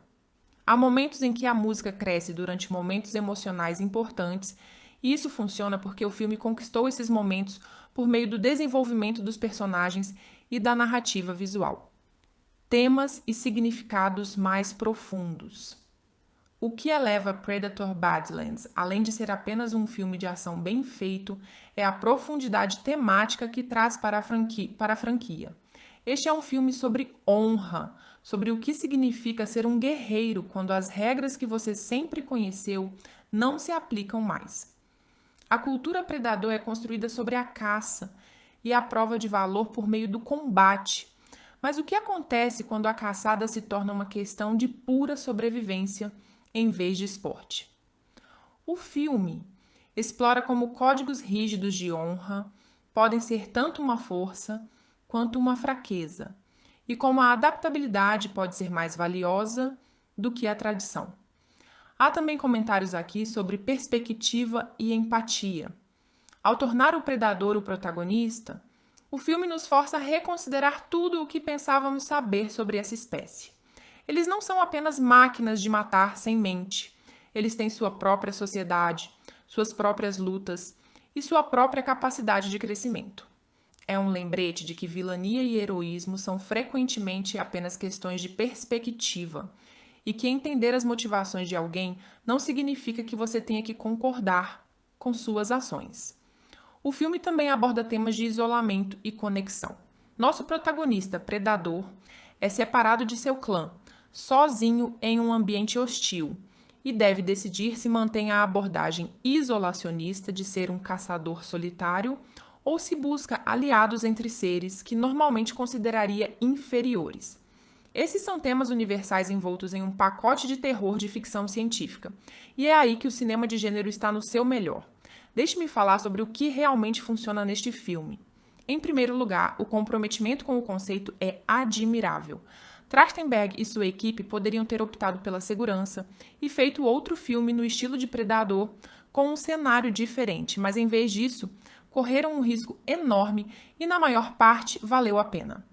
Há momentos em que a música cresce durante momentos emocionais importantes, e isso funciona porque o filme conquistou esses momentos por meio do desenvolvimento dos personagens e da narrativa visual. Temas e significados mais profundos. O que eleva Predator Badlands, além de ser apenas um filme de ação bem feito, é a profundidade temática que traz para a franquia. Este é um filme sobre honra, sobre o que significa ser um guerreiro quando as regras que você sempre conheceu não se aplicam mais. A cultura predador é construída sobre a caça e a prova de valor por meio do combate. Mas o que acontece quando a caçada se torna uma questão de pura sobrevivência em vez de esporte? O filme explora como códigos rígidos de honra podem ser tanto uma força quanto uma fraqueza, e como a adaptabilidade pode ser mais valiosa do que a tradição. Há também comentários aqui sobre perspectiva e empatia. Ao tornar o predador o protagonista, o filme nos força a reconsiderar tudo o que pensávamos saber sobre essa espécie. Eles não são apenas máquinas de matar sem mente. Eles têm sua própria sociedade, suas próprias lutas e sua própria capacidade de crescimento. É um lembrete de que vilania e heroísmo são frequentemente apenas questões de perspectiva e que entender as motivações de alguém não significa que você tenha que concordar com suas ações. O filme também aborda temas de isolamento e conexão. Nosso protagonista, predador, é separado de seu clã, sozinho em um ambiente hostil, e deve decidir se mantém a abordagem isolacionista de ser um caçador solitário ou se busca aliados entre seres que normalmente consideraria inferiores. Esses são temas universais envoltos em um pacote de terror de ficção científica, e é aí que o cinema de gênero está no seu melhor. Deixe-me falar sobre o que realmente funciona neste filme. Em primeiro lugar, o comprometimento com o conceito é admirável. Trachtenberg e sua equipe poderiam ter optado pela segurança e feito outro filme no estilo de Predador, com um cenário diferente, mas em vez disso, correram um risco enorme e, na maior parte, valeu a pena.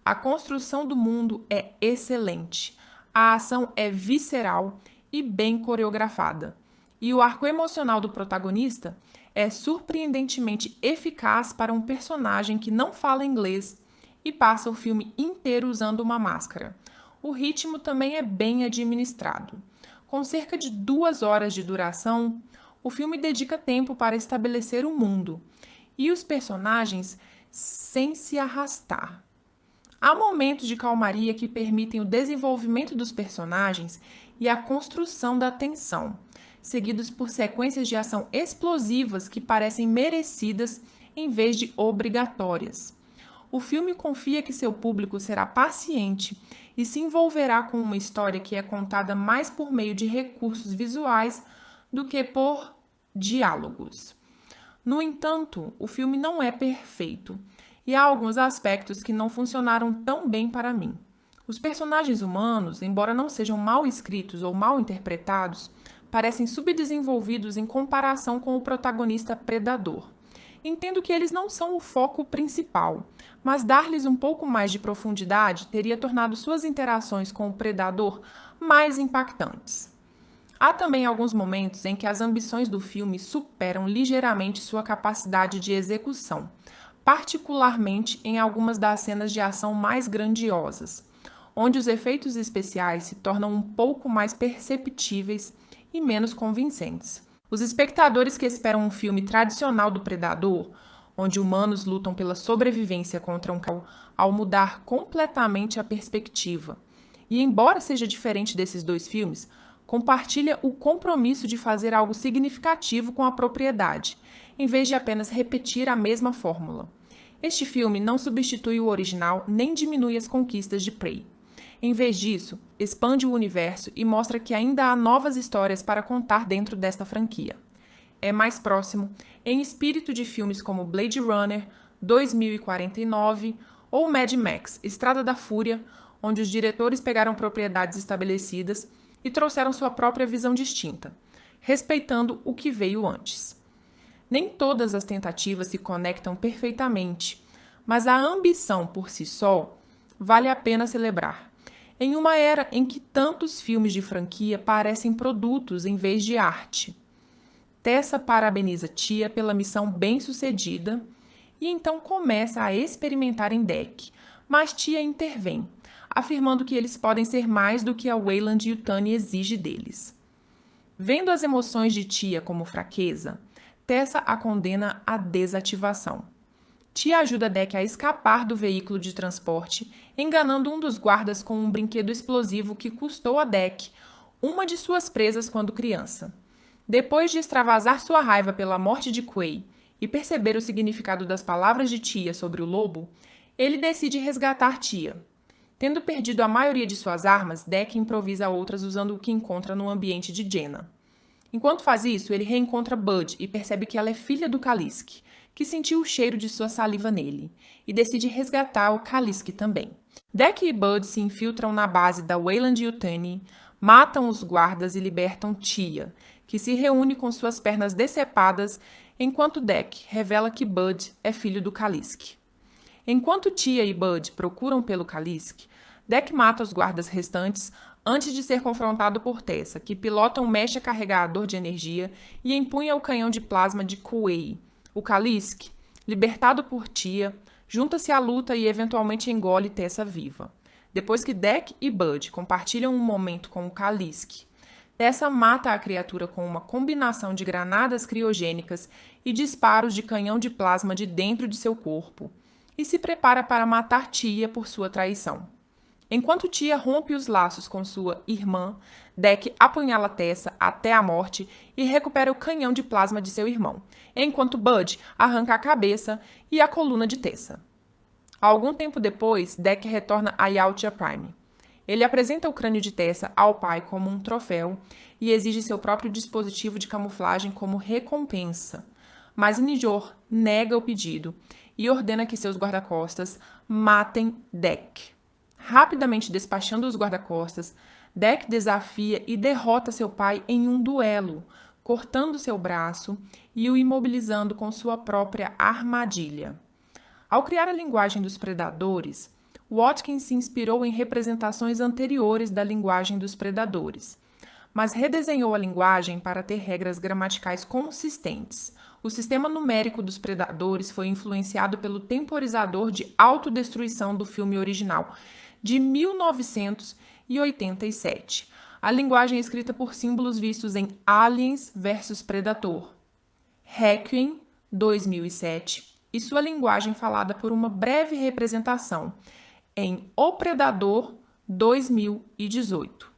A construção do mundo é excelente, a ação é visceral e bem coreografada, e o arco emocional do protagonista é surpreendentemente eficaz para um personagem que não fala inglês e passa o filme inteiro usando uma máscara. O ritmo também é bem administrado. Com cerca de 2 horas de duração, o filme dedica tempo para estabelecer o mundo e os personagens sem se arrastar. Há momentos de calmaria que permitem o desenvolvimento dos personagens e a construção da tensão, seguidos por sequências de ação explosivas que parecem merecidas em vez de obrigatórias. O filme confia que seu público será paciente e se envolverá com uma história que é contada mais por meio de recursos visuais do que por diálogos. No entanto, o filme não é perfeito e há alguns aspectos que não funcionaram tão bem para mim. Os personagens humanos, embora não sejam mal escritos ou mal interpretados, parecem subdesenvolvidos em comparação com o protagonista predador. Entendo que eles não são o foco principal, mas dar-lhes um pouco mais de profundidade teria tornado suas interações com o predador mais impactantes. Há também alguns momentos em que as ambições do filme superam ligeiramente sua capacidade de execução, particularmente em algumas das cenas de ação mais grandiosas, onde os efeitos especiais se tornam um pouco mais perceptíveis e menos convincentes. Os espectadores que esperam um filme tradicional do Predador, onde humanos lutam pela sobrevivência contra um cão, ao mudar completamente a perspectiva. E embora seja diferente desses dois filmes, compartilha o compromisso de fazer algo significativo com a propriedade, em vez de apenas repetir a mesma fórmula. Este filme não substitui o original nem diminui as conquistas de Prey. Em vez disso, expande o universo e mostra que ainda há novas histórias para contar dentro desta franquia. É mais próximo, em espírito de filmes como Blade Runner, 2049 ou Mad Max, Estrada da Fúria, onde os diretores pegaram propriedades estabelecidas e trouxeram sua própria visão distinta, respeitando o que veio antes. Nem todas as tentativas se conectam perfeitamente, mas a ambição por si só vale a pena celebrar. Em uma era em que tantos filmes de franquia parecem produtos em vez de arte. Tessa parabeniza Tia pela missão bem-sucedida e então começa a experimentar em Dec, mas Tia intervém, afirmando que eles podem ser mais do que a Weyland-Yutani exige deles. Vendo as emoções de Tia como fraqueza, Tessa a condena à desativação. Tia ajuda Dec a escapar do veículo de transporte, enganando um dos guardas com um brinquedo explosivo que custou a Dec uma de suas presas quando criança. Depois de extravasar sua raiva pela morte de Quay e perceber o significado das palavras de Tia sobre o lobo, ele decide resgatar Tia. Tendo perdido a maioria de suas armas, Dec improvisa outras usando o que encontra no ambiente de Jenna. Enquanto faz isso, ele reencontra Bud e percebe que ela é filha do Kalisk, que sentiu o cheiro de sua saliva nele, e decide resgatar o Kalisk também. Dec e Bud se infiltram na base da Weyland-Yutani, matam os guardas e libertam Tia, que se reúne com suas pernas decepadas, enquanto Dec revela que Bud é filho do Kalisk. Enquanto Tia e Bud procuram pelo Kalisk, Dec mata os guardas restantes antes de ser confrontado por Tessa, que pilota um mecha carregador de energia e empunha o canhão de plasma de Quay. O Kalisk, libertado por Tia, junta-se à luta e eventualmente engole Tessa viva. Depois que Dec e Bud compartilham um momento com o Kalisk, Tessa mata a criatura com uma combinação de granadas criogênicas e disparos de canhão de plasma de dentro de seu corpo, e se prepara para matar Tia por sua traição. Enquanto Tia rompe os laços com sua irmã, Dec apunhala Tessa até a morte e recupera o canhão de plasma de seu irmão, enquanto Bud arranca a cabeça e a coluna de Tessa. Algum tempo depois, Dec retorna a Yautja Prime. Ele apresenta o crânio de Tessa ao pai como um troféu e exige seu próprio dispositivo de camuflagem como recompensa. Mas Njor nega o pedido e ordena que seus guarda-costas matem Dec. Rapidamente despachando os guarda-costas, Dec desafia e derrota seu pai em um duelo, cortando seu braço e o imobilizando com sua própria armadilha. Ao criar a linguagem dos predadores, Watkins se inspirou em representações anteriores da linguagem dos predadores, mas redesenhou a linguagem para ter regras gramaticais consistentes. O sistema numérico dos predadores foi influenciado pelo temporizador de autodestruição do filme original, de 1987. A linguagem é escrita por símbolos vistos em Aliens vs Predator, Requiem, 2007, e sua linguagem falada por uma breve representação em O Predador, 2018.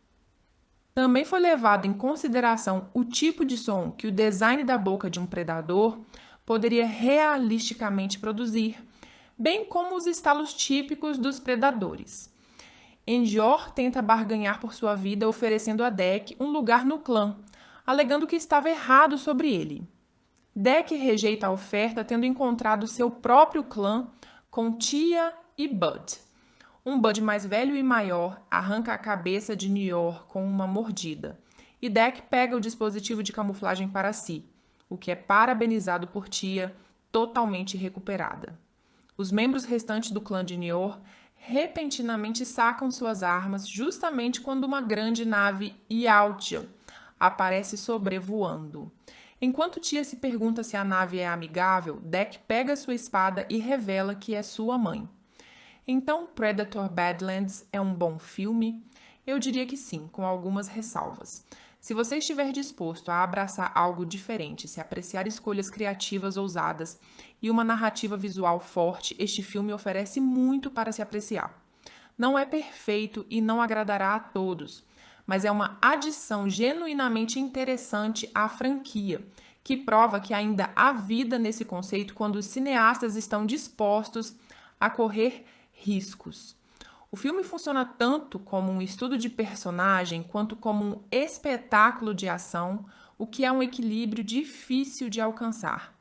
Também foi levado em consideração o tipo de som que o design da boca de um predador poderia realisticamente produzir, bem como os estalos típicos dos predadores. Endor tenta barganhar por sua vida oferecendo a Dec um lugar no clã, alegando que estava errado sobre ele. Dec rejeita a oferta tendo encontrado seu próprio clã com Tia e Bud. Um Bud mais velho e maior arranca a cabeça de Nior com uma mordida, e Dec pega o dispositivo de camuflagem para si, o que é parabenizado por Tia, totalmente recuperada. Os membros restantes do clã de Nior repentinamente sacam suas armas justamente quando uma grande nave Yautja aparece sobrevoando. Enquanto Tia se pergunta se a nave é amigável, Dec pega sua espada e revela que é sua mãe. Então, Predator Badlands é um bom filme? Eu diria que sim, com algumas ressalvas. Se você estiver disposto a abraçar algo diferente, se apreciar escolhas criativas ousadas e uma narrativa visual forte, este filme oferece muito para se apreciar. Não é perfeito e não agradará a todos, mas é uma adição genuinamente interessante à franquia, que prova que ainda há vida nesse conceito quando os cineastas estão dispostos a correr riscos. O filme funciona tanto como um estudo de personagem quanto como um espetáculo de ação, o que é um equilíbrio difícil de alcançar.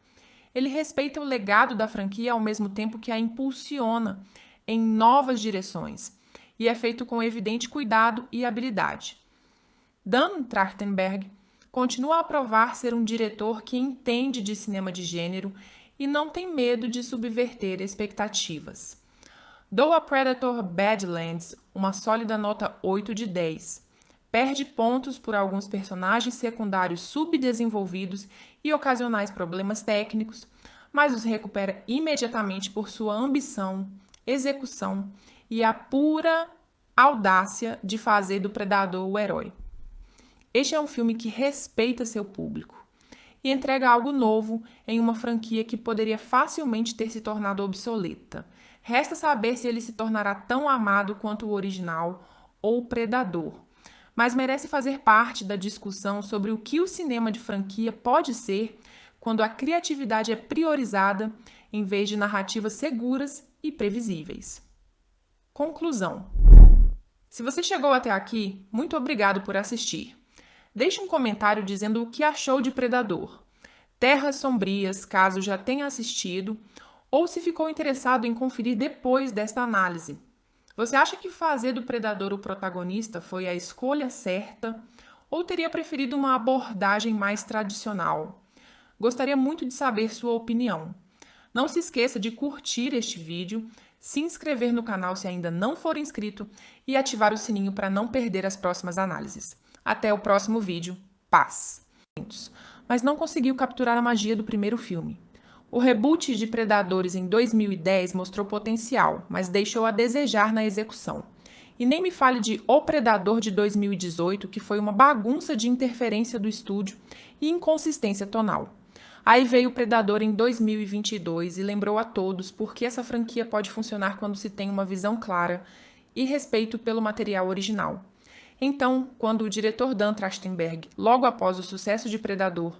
Ele respeita o legado da franquia ao mesmo tempo que a impulsiona em novas direções, e é feito com evidente cuidado e habilidade. Dan Trachtenberg continua a provar ser um diretor que entende de cinema de gênero e não tem medo de subverter expectativas. Dou a Predator Badlands uma sólida nota 8 de 10. Perde pontos por alguns personagens secundários subdesenvolvidos e ocasionais problemas técnicos, mas os recupera imediatamente por sua ambição, execução e a pura audácia de fazer do predador o herói. Este é um filme que respeita seu público e entrega algo novo em uma franquia que poderia facilmente ter se tornado obsoleta. Resta saber se ele se tornará tão amado quanto o original ou o Predador, mas merece fazer parte da discussão sobre o que o cinema de franquia pode ser quando a criatividade é priorizada em vez de narrativas seguras e previsíveis. Conclusão. Se você chegou até aqui, muito obrigado por assistir. Deixe um comentário dizendo o que achou de Predador, Terras Sombrias, caso já tenha assistido, ou se ficou interessado em conferir depois desta análise. Você acha que fazer do Predador o protagonista foi a escolha certa ou teria preferido uma abordagem mais tradicional? Gostaria muito de saber sua opinião. Não se esqueça de curtir este vídeo, se inscrever no canal se ainda não for inscrito e ativar o sininho para não perder as próximas análises. Até o próximo vídeo. Paz! Mas não conseguiu capturar a magia do primeiro filme. O reboot de Predadores em 2010 mostrou potencial, mas deixou a desejar na execução. E nem me fale de O Predador de 2018, que foi uma bagunça de interferência do estúdio e inconsistência tonal. Aí veio o Predador em 2022 e lembrou a todos por que essa franquia pode funcionar quando se tem uma visão clara e respeito pelo material original. Então, quando o diretor Dan Trachtenberg, logo após o sucesso de Predador,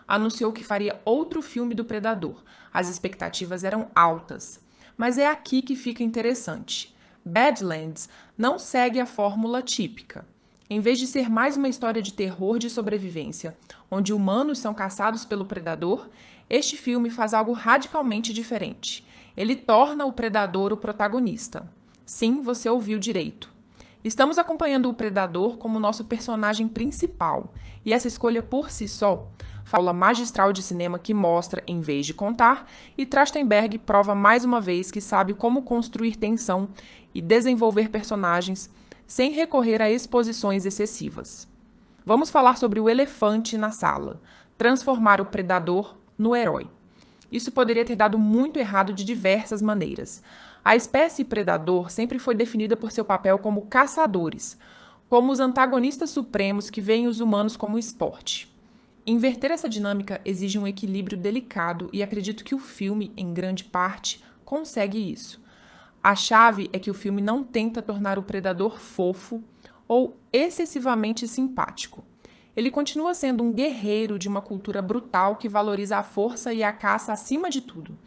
anunciou que faria outro filme do Predador, as expectativas eram altas. Mas é aqui que fica interessante. Badlands não segue a fórmula típica. Em vez de ser mais uma história de terror de sobrevivência, onde humanos são caçados pelo predador, Este filme faz algo radicalmente diferente. Ele torna o predador o protagonista. Sim, você ouviu direito. Estamos acompanhando o predador como nosso personagem principal, e essa escolha por si só fala magistral de cinema que mostra, em vez de contar, e Trachtenberg prova mais uma vez que sabe como construir tensão e desenvolver personagens sem recorrer a exposições excessivas. Vamos falar sobre o elefante na sala, transformar o predador no herói. Isso poderia ter dado muito errado de diversas maneiras. A espécie predador sempre foi definida por seu papel como caçadores, como os antagonistas supremos que veem os humanos como esporte. Inverter essa dinâmica exige um equilíbrio delicado e acredito que o filme, em grande parte, consegue isso. A chave é que o filme não tenta tornar o predador fofo ou excessivamente simpático. Ele continua sendo um guerreiro de uma cultura brutal que valoriza a força e a caça acima de tudo.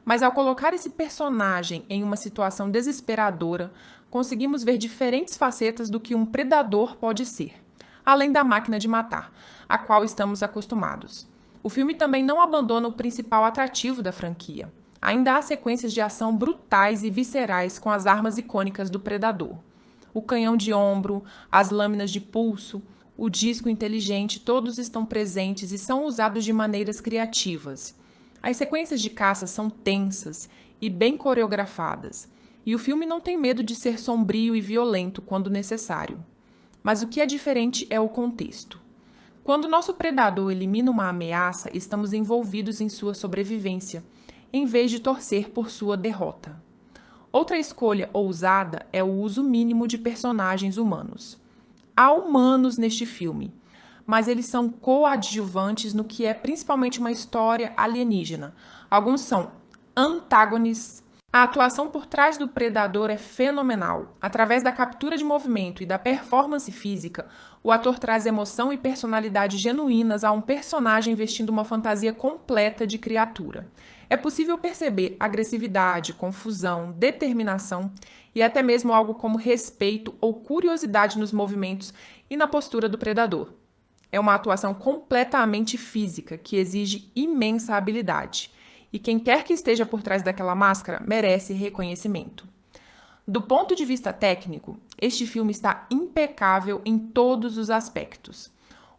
Mas ao colocar esse personagem em uma situação desesperadora, conseguimos ver diferentes facetas do que um predador pode ser, além da máquina de matar, a qual estamos acostumados. O filme também não abandona o principal atrativo da franquia. Ainda há sequências de ação brutais e viscerais com as armas icônicas do predador. O canhão de ombro, as lâminas de pulso, o disco inteligente, todos estão presentes e são usados de maneiras criativas. As sequências de caça são tensas e bem coreografadas, e o filme não tem medo de ser sombrio e violento quando necessário. Mas o que é diferente é o contexto. Quando nosso predador elimina uma ameaça, estamos envolvidos em sua sobrevivência, em vez de torcer por sua derrota. Outra escolha ousada é o uso mínimo de personagens humanos. Há humanos neste filme, mas eles são coadjuvantes no que é principalmente uma história alienígena. Alguns são antagonistas. A atuação por trás do predador é fenomenal. Através da captura de movimento e da performance física, o ator traz emoção e personalidade genuínas a um personagem vestindo uma fantasia completa de criatura. É possível perceber agressividade, confusão, determinação e até mesmo algo como respeito ou curiosidade nos movimentos e na postura do predador. É uma atuação completamente física que exige imensa habilidade. E quem quer que esteja por trás daquela máscara merece reconhecimento. Do ponto de vista técnico, este filme está impecável em todos os aspectos.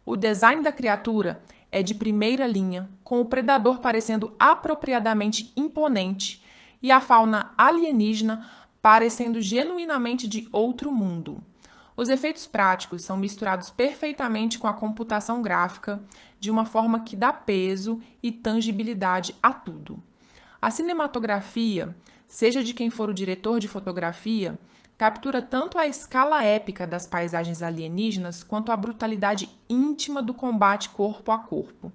O design da criatura é de primeira linha, com o predador parecendo apropriadamente imponente e a fauna alienígena parecendo genuinamente de outro mundo. Os efeitos práticos são misturados perfeitamente com a computação gráfica de uma forma que dá peso e tangibilidade a tudo. A cinematografia, seja de quem for o diretor de fotografia, captura tanto a escala épica das paisagens alienígenas quanto a brutalidade íntima do combate corpo a corpo.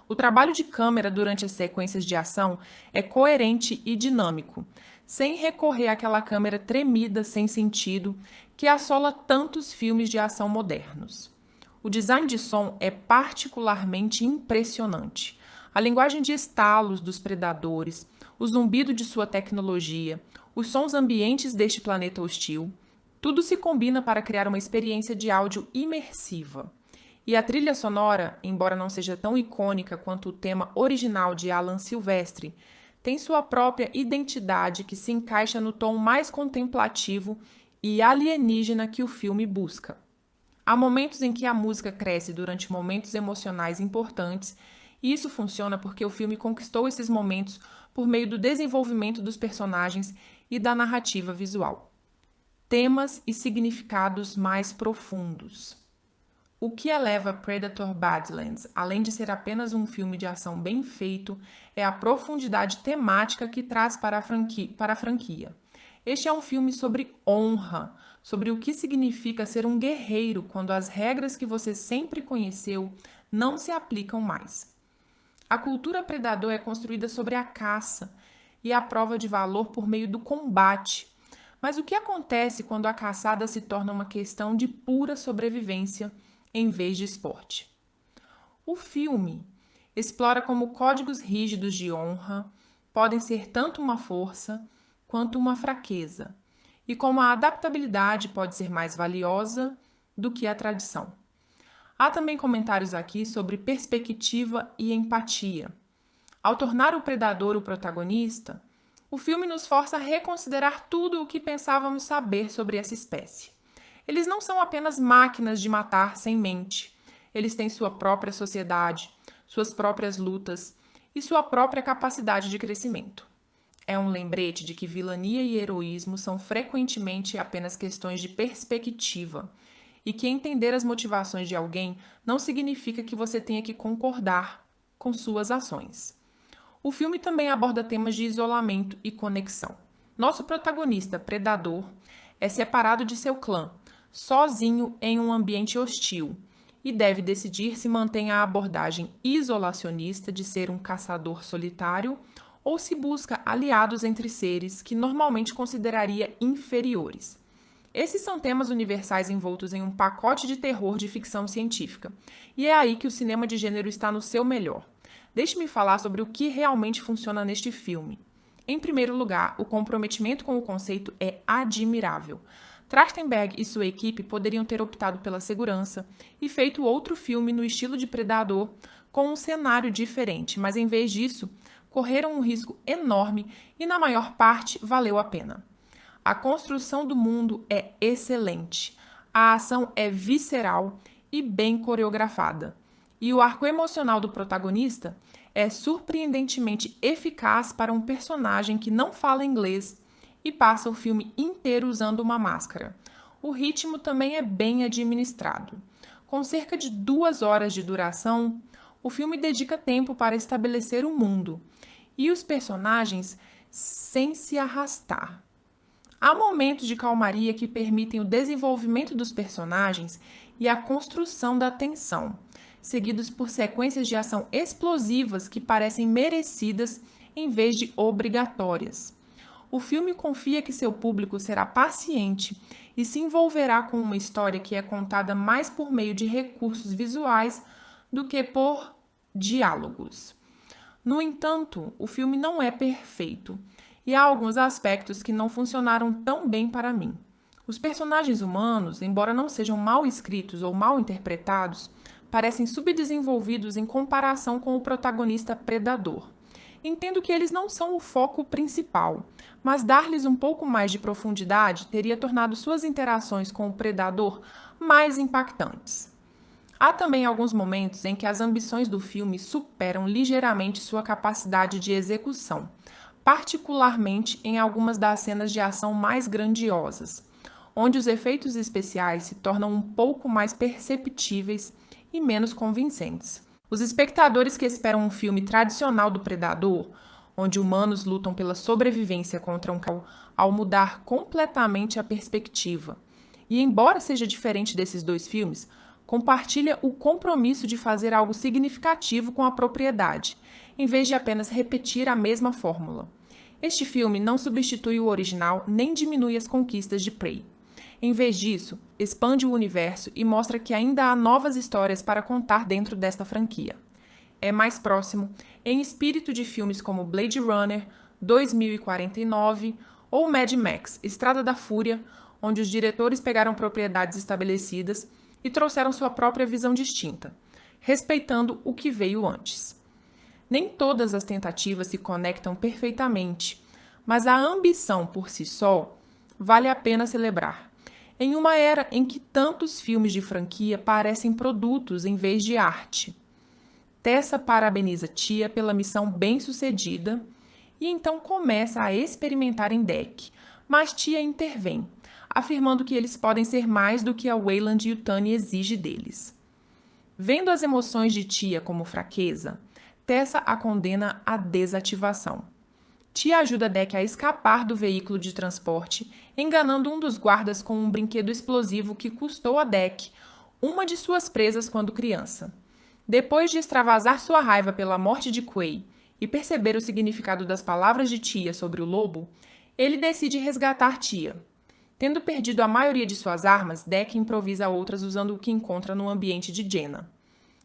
O trabalho de câmera durante as sequências de ação é coerente e dinâmico, sem recorrer àquela câmera tremida sem sentido que assola tantos filmes de ação modernos. O design de som é particularmente impressionante. A linguagem de estalos dos predadores, o zumbido de sua tecnologia, os sons ambientes deste planeta hostil, tudo se combina para criar uma experiência de áudio imersiva. E a trilha sonora, embora não seja tão icônica quanto o tema original de Alan Silvestre, tem sua própria identidade que se encaixa no tom mais contemplativo e alienígena que o filme busca. Há momentos em que a música cresce durante momentos emocionais importantes, e isso funciona porque o filme conquistou esses momentos por meio do desenvolvimento dos personagens e da narrativa visual. Temas e significados mais profundos. O que eleva Predator Badlands, além de ser apenas um filme de ação bem feito, é a profundidade temática que traz para a franquia. Este é um filme sobre honra, sobre o que significa ser um guerreiro quando as regras que você sempre conheceu não se aplicam mais. A cultura predador é construída sobre a caça e a prova de valor por meio do combate. Mas o que acontece quando a caçada se torna uma questão de pura sobrevivência em vez de esporte? O filme explora como códigos rígidos de honra podem ser tanto uma força quanto uma fraqueza, e como a adaptabilidade pode ser mais valiosa do que a tradição. Há também comentários aqui sobre perspectiva e empatia. Ao tornar o predador o protagonista, o filme nos força a reconsiderar tudo o que pensávamos saber sobre essa espécie. Eles não são apenas máquinas de matar sem mente. Eles têm sua própria sociedade, suas próprias lutas e sua própria capacidade de crescimento. É um lembrete de que vilania e heroísmo são frequentemente apenas questões de perspectiva e que entender as motivações de alguém não significa que você tenha que concordar com suas ações. O filme também aborda temas de isolamento e conexão. Nosso protagonista, Predador, é separado de seu clã, sozinho em um ambiente hostil, e deve decidir se mantém a abordagem isolacionista de ser um caçador solitário ou se busca aliados entre seres que normalmente consideraria inferiores. Esses são temas universais envoltos em um pacote de terror de ficção científica, e é aí que o cinema de gênero está no seu melhor. Deixe-me falar sobre o que realmente funciona neste filme. Em primeiro lugar, o comprometimento com o conceito é admirável. Trachtenberg e sua equipe poderiam ter optado pela segurança e feito outro filme no estilo de Predador com um cenário diferente, mas em vez disso, correram um risco enorme e, na maior parte, valeu a pena. A construção do mundo é excelente, a ação é visceral e bem coreografada, e o arco emocional do protagonista é surpreendentemente eficaz para um personagem que não fala inglês e passa o filme inteiro usando uma máscara. O ritmo também é bem administrado. Com cerca de 2 horas de duração, o filme dedica tempo para estabelecer o mundo e os personagens sem se arrastar. Há momentos de calmaria que permitem o desenvolvimento dos personagens e a construção da tensão, seguidos por sequências de ação explosivas que parecem merecidas em vez de obrigatórias. O filme confia que seu público será paciente e se envolverá com uma história que é contada mais por meio de recursos visuais do que por diálogos. No entanto, o filme não é perfeito e há alguns aspectos que não funcionaram tão bem para mim. Os personagens humanos, embora não sejam mal escritos ou mal interpretados, parecem subdesenvolvidos em comparação com o protagonista Predador. Entendo que eles não são o foco principal, mas dar-lhes um pouco mais de profundidade teria tornado suas interações com o Predador mais impactantes. Há também alguns momentos em que as ambições do filme superam ligeiramente sua capacidade de execução, particularmente em algumas das cenas de ação mais grandiosas, onde os efeitos especiais se tornam um pouco mais perceptíveis e menos convincentes. Os espectadores que esperam um filme tradicional do Predador, onde humanos lutam pela sobrevivência contra um cão, ao mudar completamente a perspectiva. E embora seja diferente desses dois filmes, compartilha o compromisso de fazer algo significativo com a propriedade, em vez de apenas repetir a mesma fórmula. Este filme não substitui o original nem diminui as conquistas de Prey. Em vez disso, expande o universo e mostra que ainda há novas histórias para contar dentro desta franquia. É mais próximo, em espírito de filmes como Blade Runner, 2049 ou Mad Max, Estrada da Fúria, onde os diretores pegaram propriedades estabelecidas e trouxeram sua própria visão distinta, respeitando o que veio antes. Nem todas as tentativas se conectam perfeitamente, mas a ambição por si só vale a pena celebrar. Em uma era em que tantos filmes de franquia parecem produtos em vez de arte. Tessa parabeniza Tia pela missão bem-sucedida e então começa a experimentar em Dec, mas Tia intervém, afirmando que eles podem ser mais do que a Weyland-Yutani exige deles. Vendo as emoções de Tia como fraqueza, Tessa a condena à desativação. Tia ajuda Dec a escapar do veículo de transporte, enganando um dos guardas com um brinquedo explosivo que custou a Dec uma de suas presas quando criança. Depois de extravasar sua raiva pela morte de Quay e perceber o significado das palavras de Tia sobre o lobo, ele decide resgatar Tia. Tendo perdido a maioria de suas armas, Dec improvisa outras usando o que encontra no ambiente de Jenna.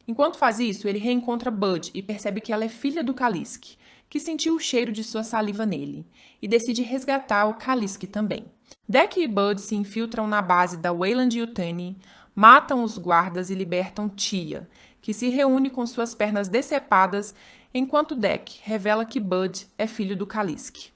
Enquanto faz isso, ele reencontra Bud e percebe que ela é filha do Kalisk, que sentiu o cheiro de sua saliva nele, e decide resgatar o Kalisk também. Dec e Bud se infiltram na base da Weyland-Yutani, matam os guardas e libertam Tia, que se reúne com suas pernas decepadas enquanto Dec revela que Bud é filho do Kalisk.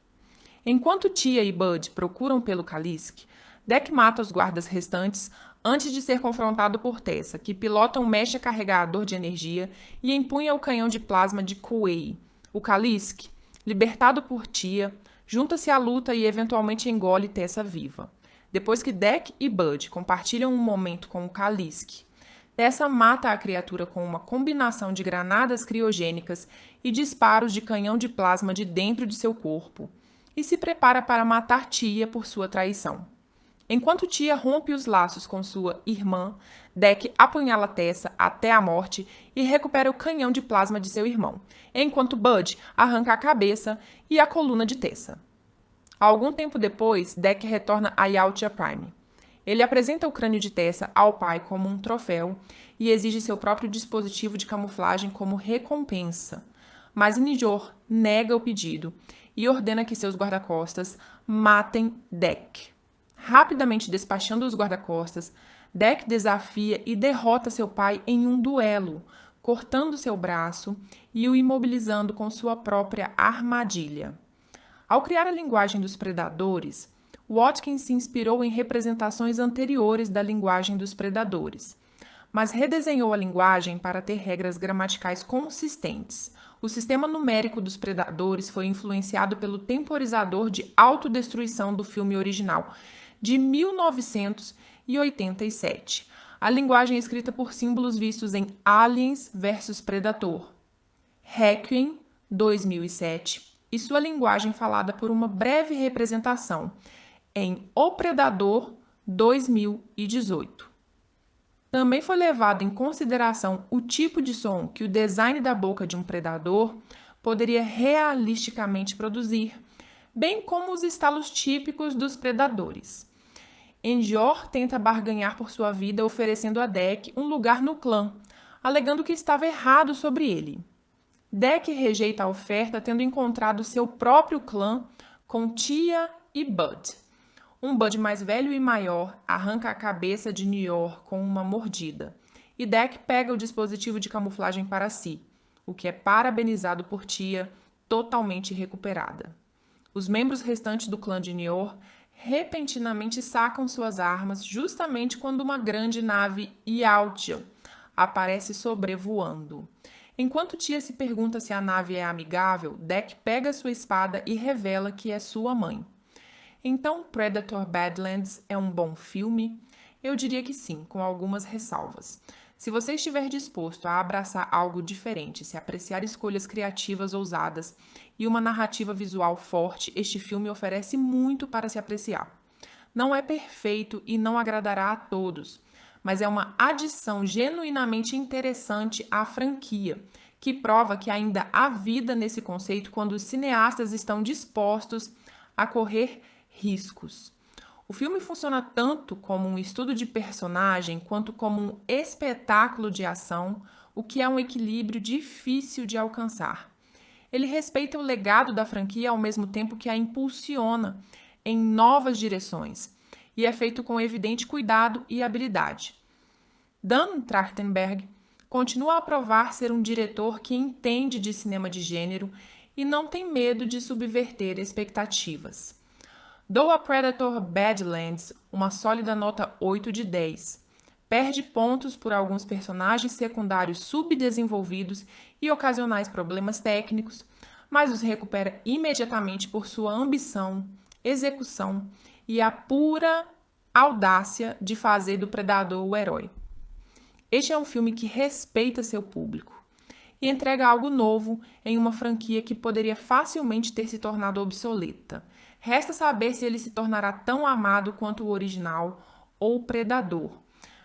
Enquanto Tia e Bud procuram pelo Kalisk, Dec mata os guardas restantes antes de ser confrontado por Tessa, que pilota um mecha carregador de energia e empunha o canhão de plasma de Kuei. O Kalisk, libertado por Tia, junta-se à luta e eventualmente engole Tessa viva. Depois que Dec e Bud compartilham um momento com o Kalisk, Tessa mata a criatura com uma combinação de granadas criogênicas e disparos de canhão de plasma de dentro de seu corpo, e se prepara para matar Tia por sua traição. Enquanto Tia rompe os laços com sua irmã, Dec apunhala Tessa até a morte e recupera o canhão de plasma de seu irmão, enquanto Bud arranca a cabeça e a coluna de Tessa. Algum tempo depois, Dec retorna a Yautja Prime. Ele apresenta o crânio de Tessa ao pai como um troféu e exige seu próprio dispositivo de camuflagem como recompensa. Mas Njor nega o pedido e ordena que seus guarda-costas matem Dec. Rapidamente despachando os guarda-costas, Dec desafia e derrota seu pai em um duelo, cortando seu braço e o imobilizando com sua própria armadilha. Ao criar a linguagem dos predadores, Watkins se inspirou em representações anteriores da linguagem dos predadores, mas redesenhou a linguagem para ter regras gramaticais consistentes. O sistema numérico dos predadores foi influenciado pelo temporizador de autodestruição do filme original, de 1987. A linguagem é escrita por símbolos vistos em Aliens vs Predator, Requiem, 2007, e sua linguagem falada por uma breve representação em O Predador, 2018. Também foi levado em consideração o tipo de som que o design da boca de um predador poderia realisticamente produzir, bem como os estalos típicos dos predadores. Njor tenta barganhar por sua vida oferecendo a Dec um lugar no clã, alegando que estava errado sobre ele. Dec rejeita a oferta tendo encontrado seu próprio clã com Tia e Bud. Um Bud mais velho e maior arranca a cabeça de Njor com uma mordida, e Dec pega o dispositivo de camuflagem para si, o que é parabenizado por Tia, totalmente recuperada. Os membros restantes do clã de Njor repentinamente sacam suas armas justamente quando uma grande nave Yautja aparece sobrevoando. Enquanto Tia se pergunta se a nave é amigável, Dec pega sua espada e revela que é sua mãe. Então, Predator Badlands é um bom filme? Eu diria que sim, com algumas ressalvas. Se você estiver disposto a abraçar algo diferente, se apreciar escolhas criativas ousadas e uma narrativa visual forte, este filme oferece muito para se apreciar. Não é perfeito e não agradará a todos, mas é uma adição genuinamente interessante à franquia, que prova que ainda há vida nesse conceito quando os cineastas estão dispostos a correr riscos. O filme funciona tanto como um estudo de personagem quanto como um espetáculo de ação, o que é um equilíbrio difícil de alcançar. Ele respeita o legado da franquia ao mesmo tempo que a impulsiona em novas direções, e é feito com evidente cuidado e habilidade. Dan Trachtenberg continua a provar ser um diretor que entende de cinema de gênero e não tem medo de subverter expectativas. Dou a Predator Badlands uma sólida nota 8 de 10. Perde pontos por alguns personagens secundários subdesenvolvidos e ocasionais problemas técnicos, mas os recupera imediatamente por sua ambição, execução e a pura audácia de fazer do predador o herói. Este é um filme que respeita seu público e entrega algo novo em uma franquia que poderia facilmente ter se tornado obsoleta. Resta saber se ele se tornará tão amado quanto o original ou o Predador,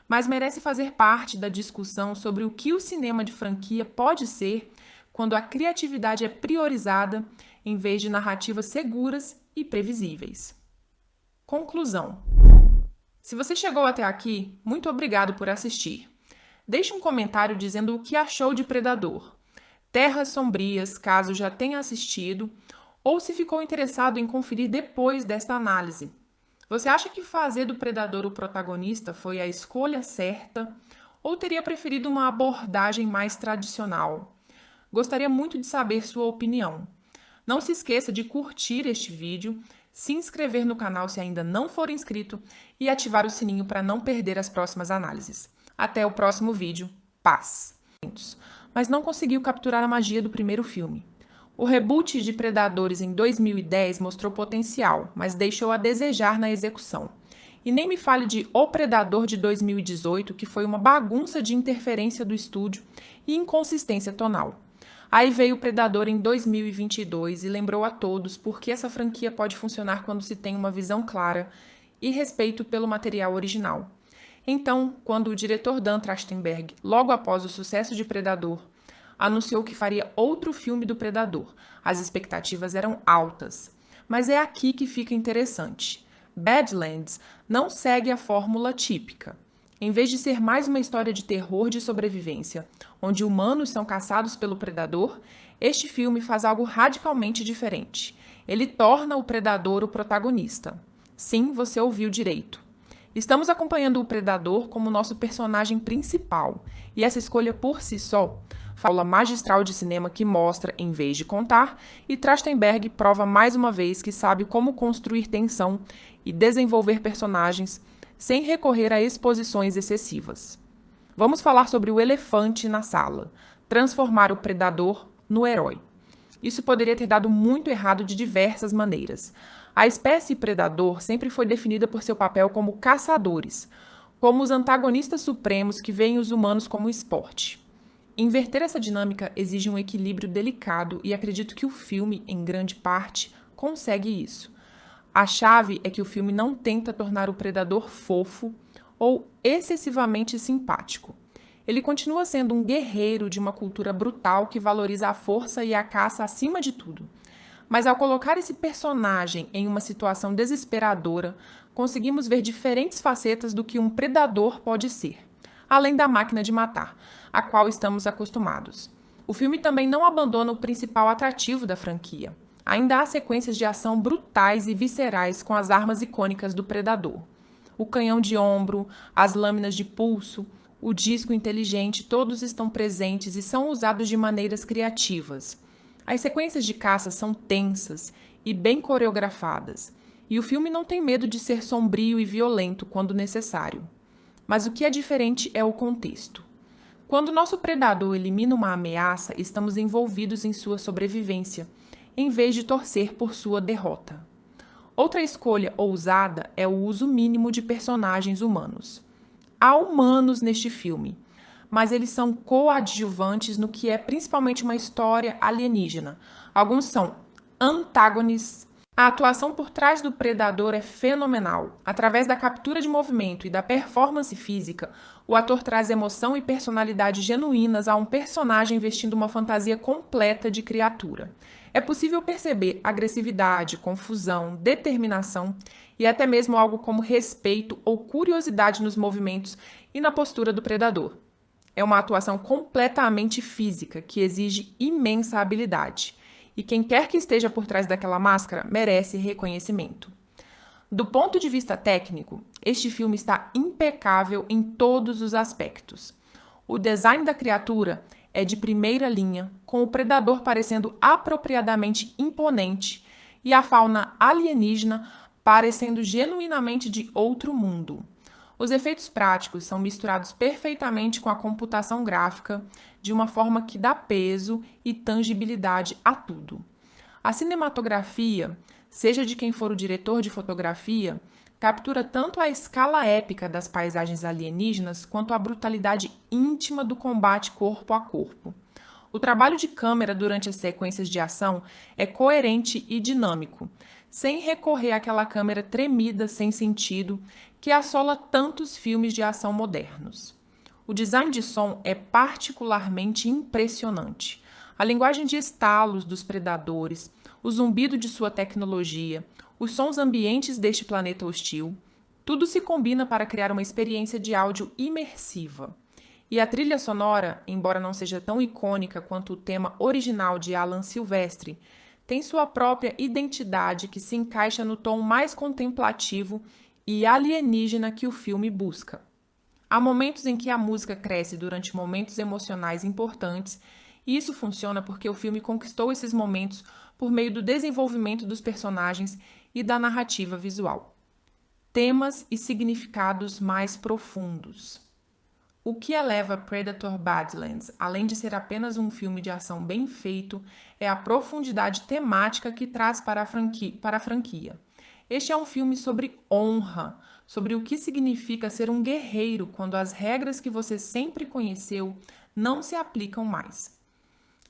mas merece fazer parte da discussão sobre o que o cinema de franquia pode ser quando a criatividade é priorizada em vez de narrativas seguras e previsíveis. Conclusão. Se você chegou até aqui, muito obrigado por assistir. Deixe um comentário dizendo o que achou de Predador. Terras Sombrias, caso já tenha assistido, ou se ficou interessado em conferir depois desta análise. Você acha que fazer do predador o protagonista foi a escolha certa ou teria preferido uma abordagem mais tradicional? Gostaria muito de saber sua opinião. Não se esqueça de curtir este vídeo, se inscrever no canal se ainda não for inscrito e ativar o sininho para não perder as próximas análises. Até o próximo vídeo. Paz! Mas não conseguiu capturar a magia do primeiro filme. O reboot de Predadores em 2010 mostrou potencial, mas deixou a desejar na execução. E nem me fale de O Predador de 2018, que foi uma bagunça de interferência do estúdio e inconsistência tonal. Aí veio o Predador em 2022 e lembrou a todos por que essa franquia pode funcionar quando se tem uma visão clara e respeito pelo material original. Então, quando o diretor Dan Trachtenberg, logo após o sucesso de Predador, anunciou que faria outro filme do Predador, as expectativas eram altas. Mas é aqui que fica interessante. Badlands não segue a fórmula típica. Em vez de ser mais uma história de terror de sobrevivência, onde humanos são caçados pelo predador, este filme faz algo radicalmente diferente. Ele torna o predador o protagonista. Sim, você ouviu direito. Estamos acompanhando o predador como nosso personagem principal, e essa escolha por si só fala magistral de cinema que mostra, em vez de contar, e Trachtenberg prova mais uma vez que sabe como construir tensão e desenvolver personagens sem recorrer a exposições excessivas. Vamos falar sobre o elefante na sala, transformar o predador no herói. Isso poderia ter dado muito errado de diversas maneiras. A espécie predador sempre foi definida por seu papel como caçadores, como os antagonistas supremos que veem os humanos como esporte. Inverter essa dinâmica exige um equilíbrio delicado e acredito que o filme, em grande parte, consegue isso. A chave é que o filme não tenta tornar o predador fofo ou excessivamente simpático. Ele continua sendo um guerreiro de uma cultura brutal que valoriza a força e a caça acima de tudo. Mas ao colocar esse personagem em uma situação desesperadora, conseguimos ver diferentes facetas do que um predador pode ser, além da máquina de matar, a qual estamos acostumados. O filme também não abandona o principal atrativo da franquia. Ainda há sequências de ação brutais e viscerais com as armas icônicas do predador. O canhão de ombro, as lâminas de pulso, o disco inteligente, todos estão presentes e são usados de maneiras criativas. As sequências de caça são tensas e bem coreografadas, e o filme não tem medo de ser sombrio e violento quando necessário. Mas o que é diferente é o contexto. Quando nosso predador elimina uma ameaça, estamos envolvidos em sua sobrevivência, em vez de torcer por sua derrota. Outra escolha ousada é o uso mínimo de personagens humanos. Há humanos neste filme, mas eles são coadjuvantes no que é principalmente uma história alienígena. Alguns são antagonistas. A atuação por trás do predador é fenomenal. Através da captura de movimento e da performance física, o ator traz emoção e personalidade genuínas a um personagem vestindo uma fantasia completa de criatura. É possível perceber agressividade, confusão, determinação e até mesmo algo como respeito ou curiosidade nos movimentos e na postura do predador. É uma atuação completamente física que exige imensa habilidade. E quem quer que esteja por trás daquela máscara merece reconhecimento. Do ponto de vista técnico, este filme está impecável em todos os aspectos. O design da criatura é de primeira linha, com o predador parecendo apropriadamente imponente e a fauna alienígena parecendo genuinamente de outro mundo. Os efeitos práticos são misturados perfeitamente com a computação gráfica de uma forma que dá peso e tangibilidade a tudo. A cinematografia, seja de quem for o diretor de fotografia, captura tanto a escala épica das paisagens alienígenas quanto a brutalidade íntima do combate corpo a corpo. O trabalho de câmera durante as sequências de ação é coerente e dinâmico, sem recorrer àquela câmera tremida sem sentido que assola tantos filmes de ação modernos. O design de som é particularmente impressionante. A linguagem de estalos dos predadores, o zumbido de sua tecnologia, os sons ambientes deste planeta hostil, tudo se combina para criar uma experiência de áudio imersiva. E a trilha sonora, embora não seja tão icônica quanto o tema original de Alan Silvestre, tem sua própria identidade que se encaixa no tom mais contemplativo e alienígena que o filme busca. Há momentos em que a música cresce durante momentos emocionais importantes E isso funciona porque o filme conquistou esses momentos por meio do desenvolvimento dos personagens e da narrativa visual. Temas e significados mais profundos. O que eleva Predator Badlands, além de ser apenas um filme de ação bem feito, é a profundidade temática que traz para a franquia. Este é um filme sobre honra, sobre o que significa ser um guerreiro quando as regras que você sempre conheceu não se aplicam mais.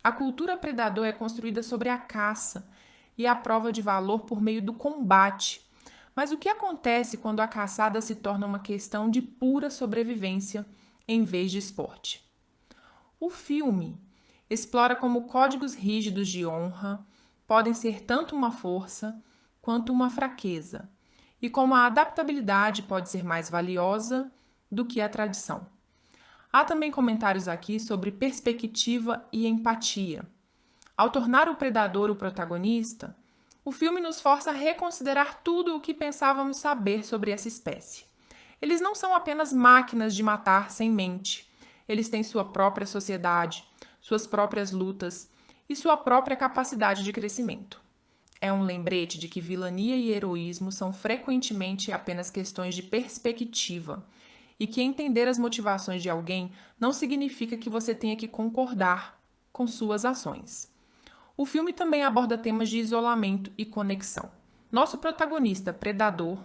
A cultura predador é construída sobre a caça e a prova de valor por meio do combate. Mas o que acontece quando a caçada se torna uma questão de pura sobrevivência em vez de esporte? O filme explora como códigos rígidos de honra podem ser tanto uma força quanto uma fraqueza, e como a adaptabilidade pode ser mais valiosa do que a tradição. Há também comentários aqui sobre perspectiva e empatia. Ao tornar o predador o protagonista, o filme nos força a reconsiderar tudo o que pensávamos saber sobre essa espécie. Eles não são apenas máquinas de matar sem mente. Eles têm sua própria sociedade, suas próprias lutas e sua própria capacidade de crescimento. É um lembrete de que vilania e heroísmo são frequentemente apenas questões de perspectiva e que entender as motivações de alguém não significa que você tenha que concordar com suas ações. O filme também aborda temas de isolamento e conexão. Nosso protagonista, predador,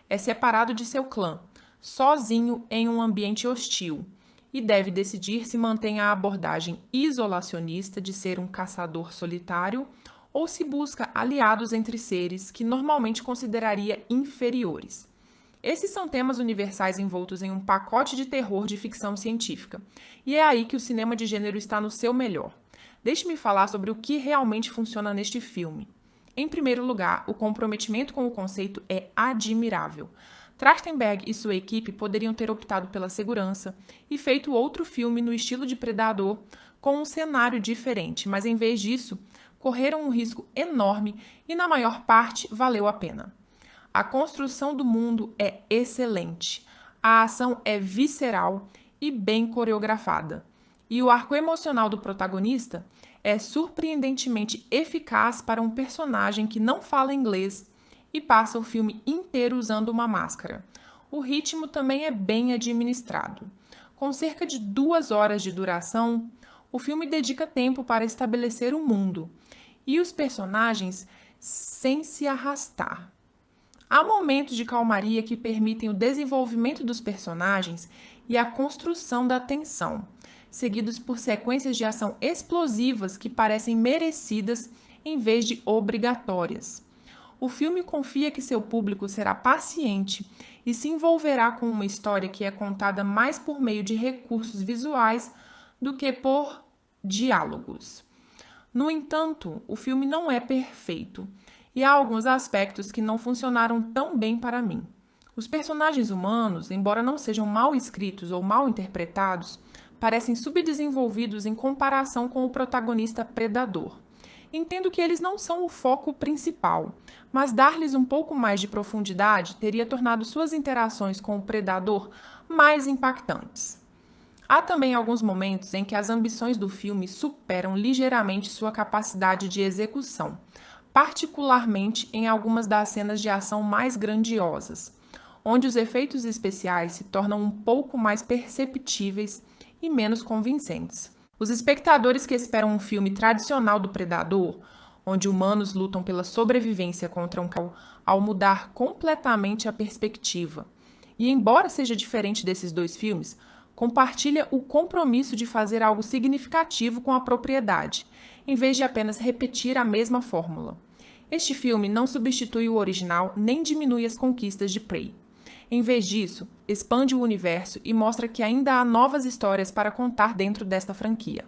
é separado de seu clã, sozinho em um ambiente hostil, e deve decidir se mantém a abordagem isolacionista de ser um caçador solitário ou se busca aliados entre seres que normalmente consideraria inferiores. Esses são temas universais envoltos em um pacote de terror de ficção científica, e é aí que o cinema de gênero está no seu melhor. Deixe-me falar sobre o que realmente funciona neste filme. Em primeiro lugar, o comprometimento com o conceito é admirável. Trachtenberg e sua equipe poderiam ter optado pela segurança e feito outro filme no estilo de Predador com um cenário diferente, mas em vez disso, correram um risco enorme e, na maior parte, valeu a pena. A construção do mundo é excelente, a ação é visceral e bem coreografada, e o arco emocional do protagonista é surpreendentemente eficaz para um personagem que não fala inglês e passa o filme inteiro usando uma máscara. O ritmo também é bem administrado. Com cerca de 2 horas de duração, o filme dedica tempo para estabelecer o mundo e os personagens sem se arrastar. Há momentos de calmaria que permitem o desenvolvimento dos personagens e a construção da tensão, seguidos por sequências de ação explosivas que parecem merecidas em vez de obrigatórias. O filme confia que seu público será paciente e se envolverá com uma história que é contada mais por meio de recursos visuais do que por diálogos. No entanto, o filme não é perfeito e há alguns aspectos que não funcionaram tão bem para mim. Os personagens humanos, embora não sejam mal escritos ou mal interpretados, parecem subdesenvolvidos em comparação com o protagonista predador. Entendo que eles não são o foco principal, mas dar-lhes um pouco mais de profundidade teria tornado suas interações com o predador mais impactantes. Há também alguns momentos em que as ambições do filme superam ligeiramente sua capacidade de execução, particularmente em algumas das cenas de ação mais grandiosas, onde os efeitos especiais se tornam um pouco mais perceptíveis e menos convincentes. Os espectadores que esperam um filme tradicional do Predador, onde humanos lutam pela sobrevivência contra um cão, ao mudar completamente a perspectiva. E embora seja diferente desses dois filmes, compartilha o compromisso de fazer algo significativo com a propriedade, em vez de apenas repetir a mesma fórmula. Este filme não substitui o original nem diminui as conquistas de Prey. Em vez disso, expande o universo e mostra que ainda há novas histórias para contar dentro desta franquia.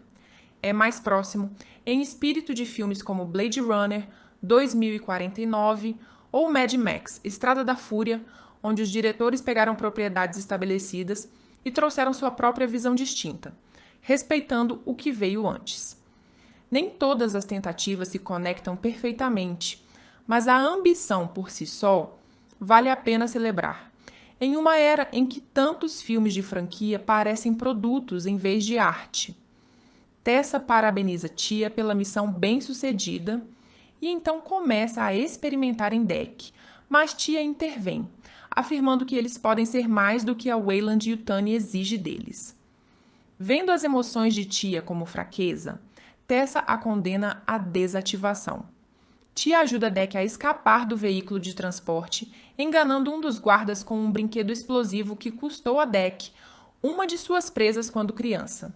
É mais próximo, em espírito de filmes como Blade Runner, 2049 ou Mad Max, Estrada da Fúria, onde os diretores pegaram propriedades estabelecidas e trouxeram sua própria visão distinta, respeitando o que veio antes. Nem todas as tentativas se conectam perfeitamente, mas a ambição por si só vale a pena celebrar. Em uma era em que tantos filmes de franquia parecem produtos em vez de arte. Tessa parabeniza Tia pela missão bem-sucedida e então começa a experimentar em Deck, mas Tia intervém, afirmando que eles podem ser mais do que a Weyland-Yutani exige deles. Vendo as emoções de Tia como fraqueza, Tessa a condena à desativação. Tia ajuda Deck a escapar do veículo de transporte, enganando um dos guardas com um brinquedo explosivo que custou a Deck uma de suas presas quando criança.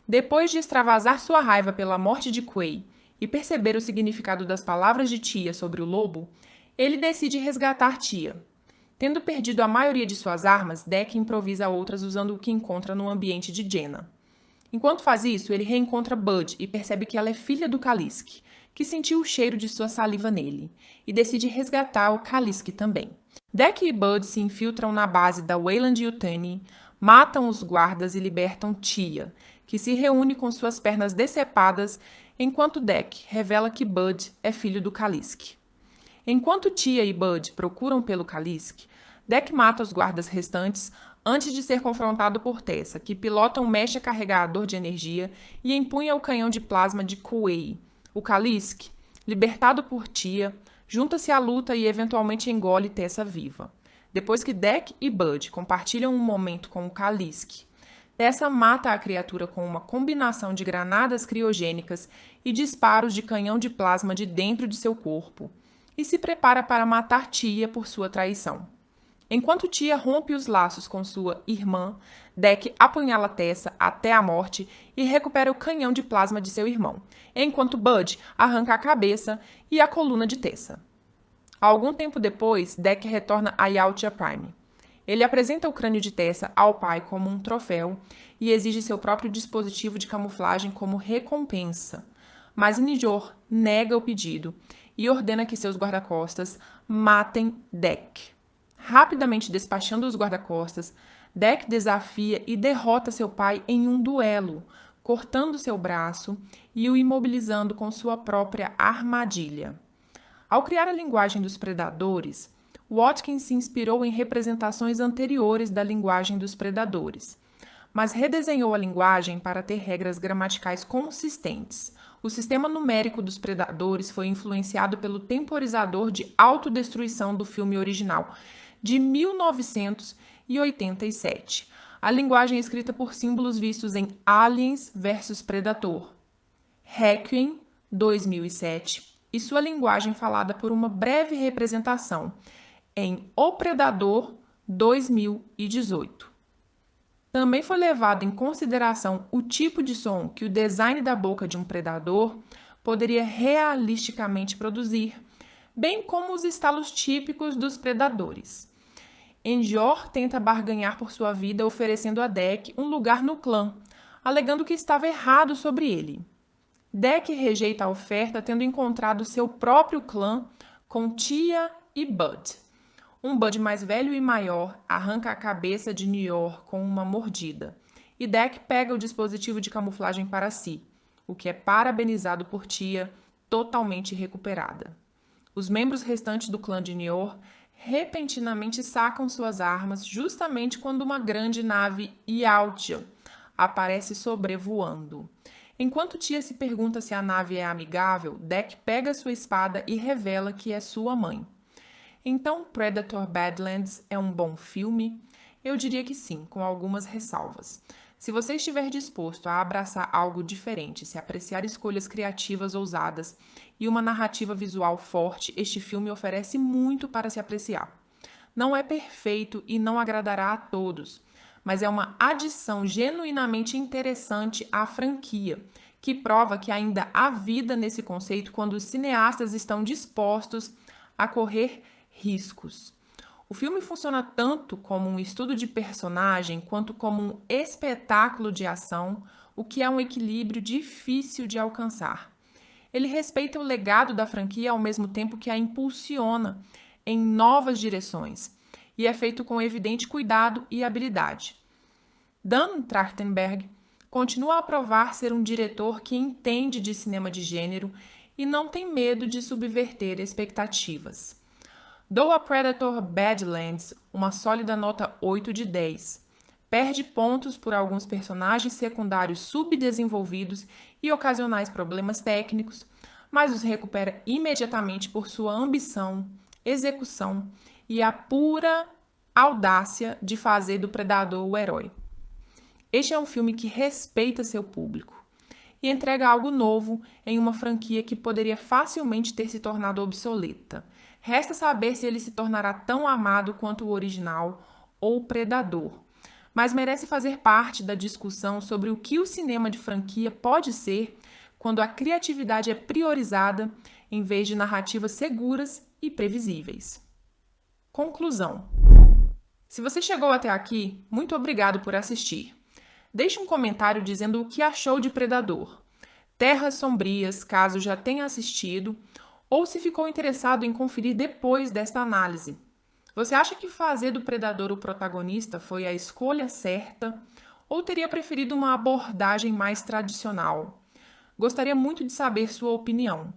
Depois de extravasar sua raiva pela morte de Quay e perceber o significado das palavras de Tia sobre o lobo, ele decide resgatar Tia. Tendo perdido a maioria de suas armas, Deck improvisa outras usando o que encontra no ambiente de Jenna. Enquanto faz isso, ele reencontra Bud e percebe que ela é filha do Kalisk, que sentiu o cheiro de sua saliva nele, e decide resgatar o Kalisk também. Deck e Bud se infiltram na base da Weyland-Yutani, matam os guardas e libertam Tia, que se reúne com suas pernas decepadas, enquanto Deck revela que Bud é filho do Kalisk. Enquanto Tia e Bud procuram pelo Kalisk, Deck mata os guardas restantes antes de ser confrontado por Tessa, que pilota um mecha carregador de energia e empunha o canhão de plasma de Quay. O Kalisk, libertado por Tia, junta-se à luta e eventualmente engole Tessa viva. Depois que Deck e Bud compartilham um momento com o Kalisk, Tessa mata a criatura com uma combinação de granadas criogênicas e disparos de canhão de plasma de dentro de seu corpo, e se prepara para matar Tia por sua traição. Enquanto Tia rompe os laços com sua irmã, Deck apunhala Tessa até a morte e recupera o canhão de plasma de seu irmão, enquanto Bud arranca a cabeça e a coluna de Tessa. Algum tempo depois, Deck retorna a Yautja Prime. Ele apresenta o crânio de Tessa ao pai como um troféu e exige seu próprio dispositivo de camuflagem como recompensa. Mas Njor nega o pedido e ordena que seus guarda-costas matem Deck. Rapidamente despachando os guarda-costas, Deck desafia e derrota seu pai em um duelo, cortando seu braço e o imobilizando com sua própria armadilha. Ao criar a linguagem dos predadores, Watkins se inspirou em representações anteriores da linguagem dos predadores, mas redesenhou a linguagem para ter regras gramaticais consistentes. O sistema numérico dos predadores foi influenciado pelo temporizador de autodestruição do filme original, de 1987. A linguagem é escrita por símbolos vistos em Aliens vs Predator, Requiem, 2007, e sua linguagem falada por uma breve representação em O Predador, 2018. Também foi levado em consideração o tipo de som que o design da boca de um predador poderia realisticamente produzir, bem como os estalos típicos dos predadores. Njor tenta barganhar por sua vida oferecendo a Deck um lugar no clã, alegando que estava errado sobre ele. Deck rejeita a oferta tendo encontrado seu próprio clã com Tia e Bud. Um Bud mais velho e maior arranca a cabeça de Njor com uma mordida, e Deck pega o dispositivo de camuflagem para si, o que é parabenizado por Tia, totalmente recuperada. Os membros restantes do clã de Njor repentinamente sacam suas armas justamente quando uma grande nave Yautja aparece sobrevoando. Enquanto Tia se pergunta se a nave é amigável, Deck pega sua espada e revela que é sua mãe. Então, Predator Badlands é um bom filme? Eu diria que sim, com algumas ressalvas. Se você estiver disposto a abraçar algo diferente, se apreciar escolhas criativas ousadas e uma narrativa visual forte, este filme oferece muito para se apreciar. Não é perfeito e não agradará a todos, mas é uma adição genuinamente interessante à franquia, que prova que ainda há vida nesse conceito quando os cineastas estão dispostos a correr riscos. O filme funciona tanto como um estudo de personagem quanto como um espetáculo de ação, o que é um equilíbrio difícil de alcançar. Ele respeita o legado da franquia ao mesmo tempo que a impulsiona em novas direções, e é feito com evidente cuidado e habilidade. Dan Trachtenberg continua a provar ser um diretor que entende de cinema de gênero e não tem medo de subverter expectativas. Dou a Predator Badlands uma sólida nota 8 de 10. perde pontos por alguns personagens secundários subdesenvolvidos e ocasionais problemas técnicos, mas os recupera imediatamente por sua ambição, execução e a pura audácia de fazer do Predador o herói. Este é um filme que respeita seu público e entrega algo novo em uma franquia que poderia facilmente ter se tornado obsoleta. Resta saber se ele se tornará tão amado quanto o original ou o Predador, mas merece fazer parte da discussão sobre o que o cinema de franquia pode ser quando a criatividade é priorizada em vez de narrativas seguras e previsíveis. Conclusão. Se você chegou até aqui, muito obrigado por assistir. Deixe um comentário dizendo o que achou de Predador, Terras Sombrias, caso já tenha assistido, ou se ficou interessado em conferir depois desta análise. Você acha que fazer do Predador o protagonista foi a escolha certa ou teria preferido uma abordagem mais tradicional? Gostaria muito de saber sua opinião.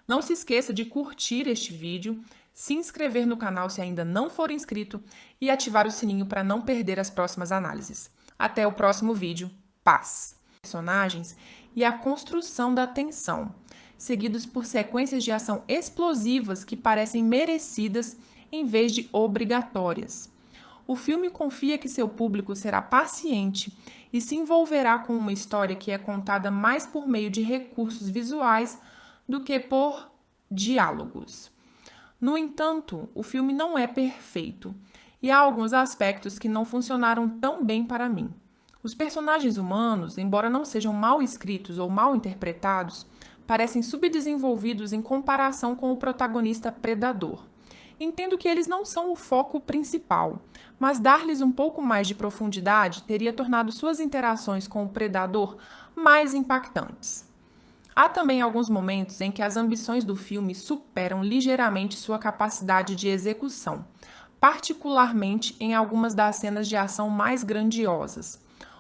Não se esqueça de curtir este vídeo, se inscrever no canal se ainda não for inscrito e ativar o sininho para não perder as próximas análises. Até o próximo vídeo. Paz! Personagens e a construção da tensão, seguidos por sequências de ação explosivas que parecem merecidas em vez de obrigatórias. O filme confia que seu público será paciente e se envolverá com uma história que é contada mais por meio de recursos visuais do que por diálogos. No entanto, o filme não é perfeito e há alguns aspectos que não funcionaram tão bem para mim. Os personagens humanos, embora não sejam mal escritos ou mal interpretados, parecem subdesenvolvidos em comparação com o protagonista Predador. Entendo que eles não são o foco principal, mas dar-lhes um pouco mais de profundidade teria tornado suas interações com o Predador mais impactantes. Há também alguns momentos em que as ambições do filme superam ligeiramente sua capacidade de execução, particularmente em algumas das cenas de ação mais grandiosas,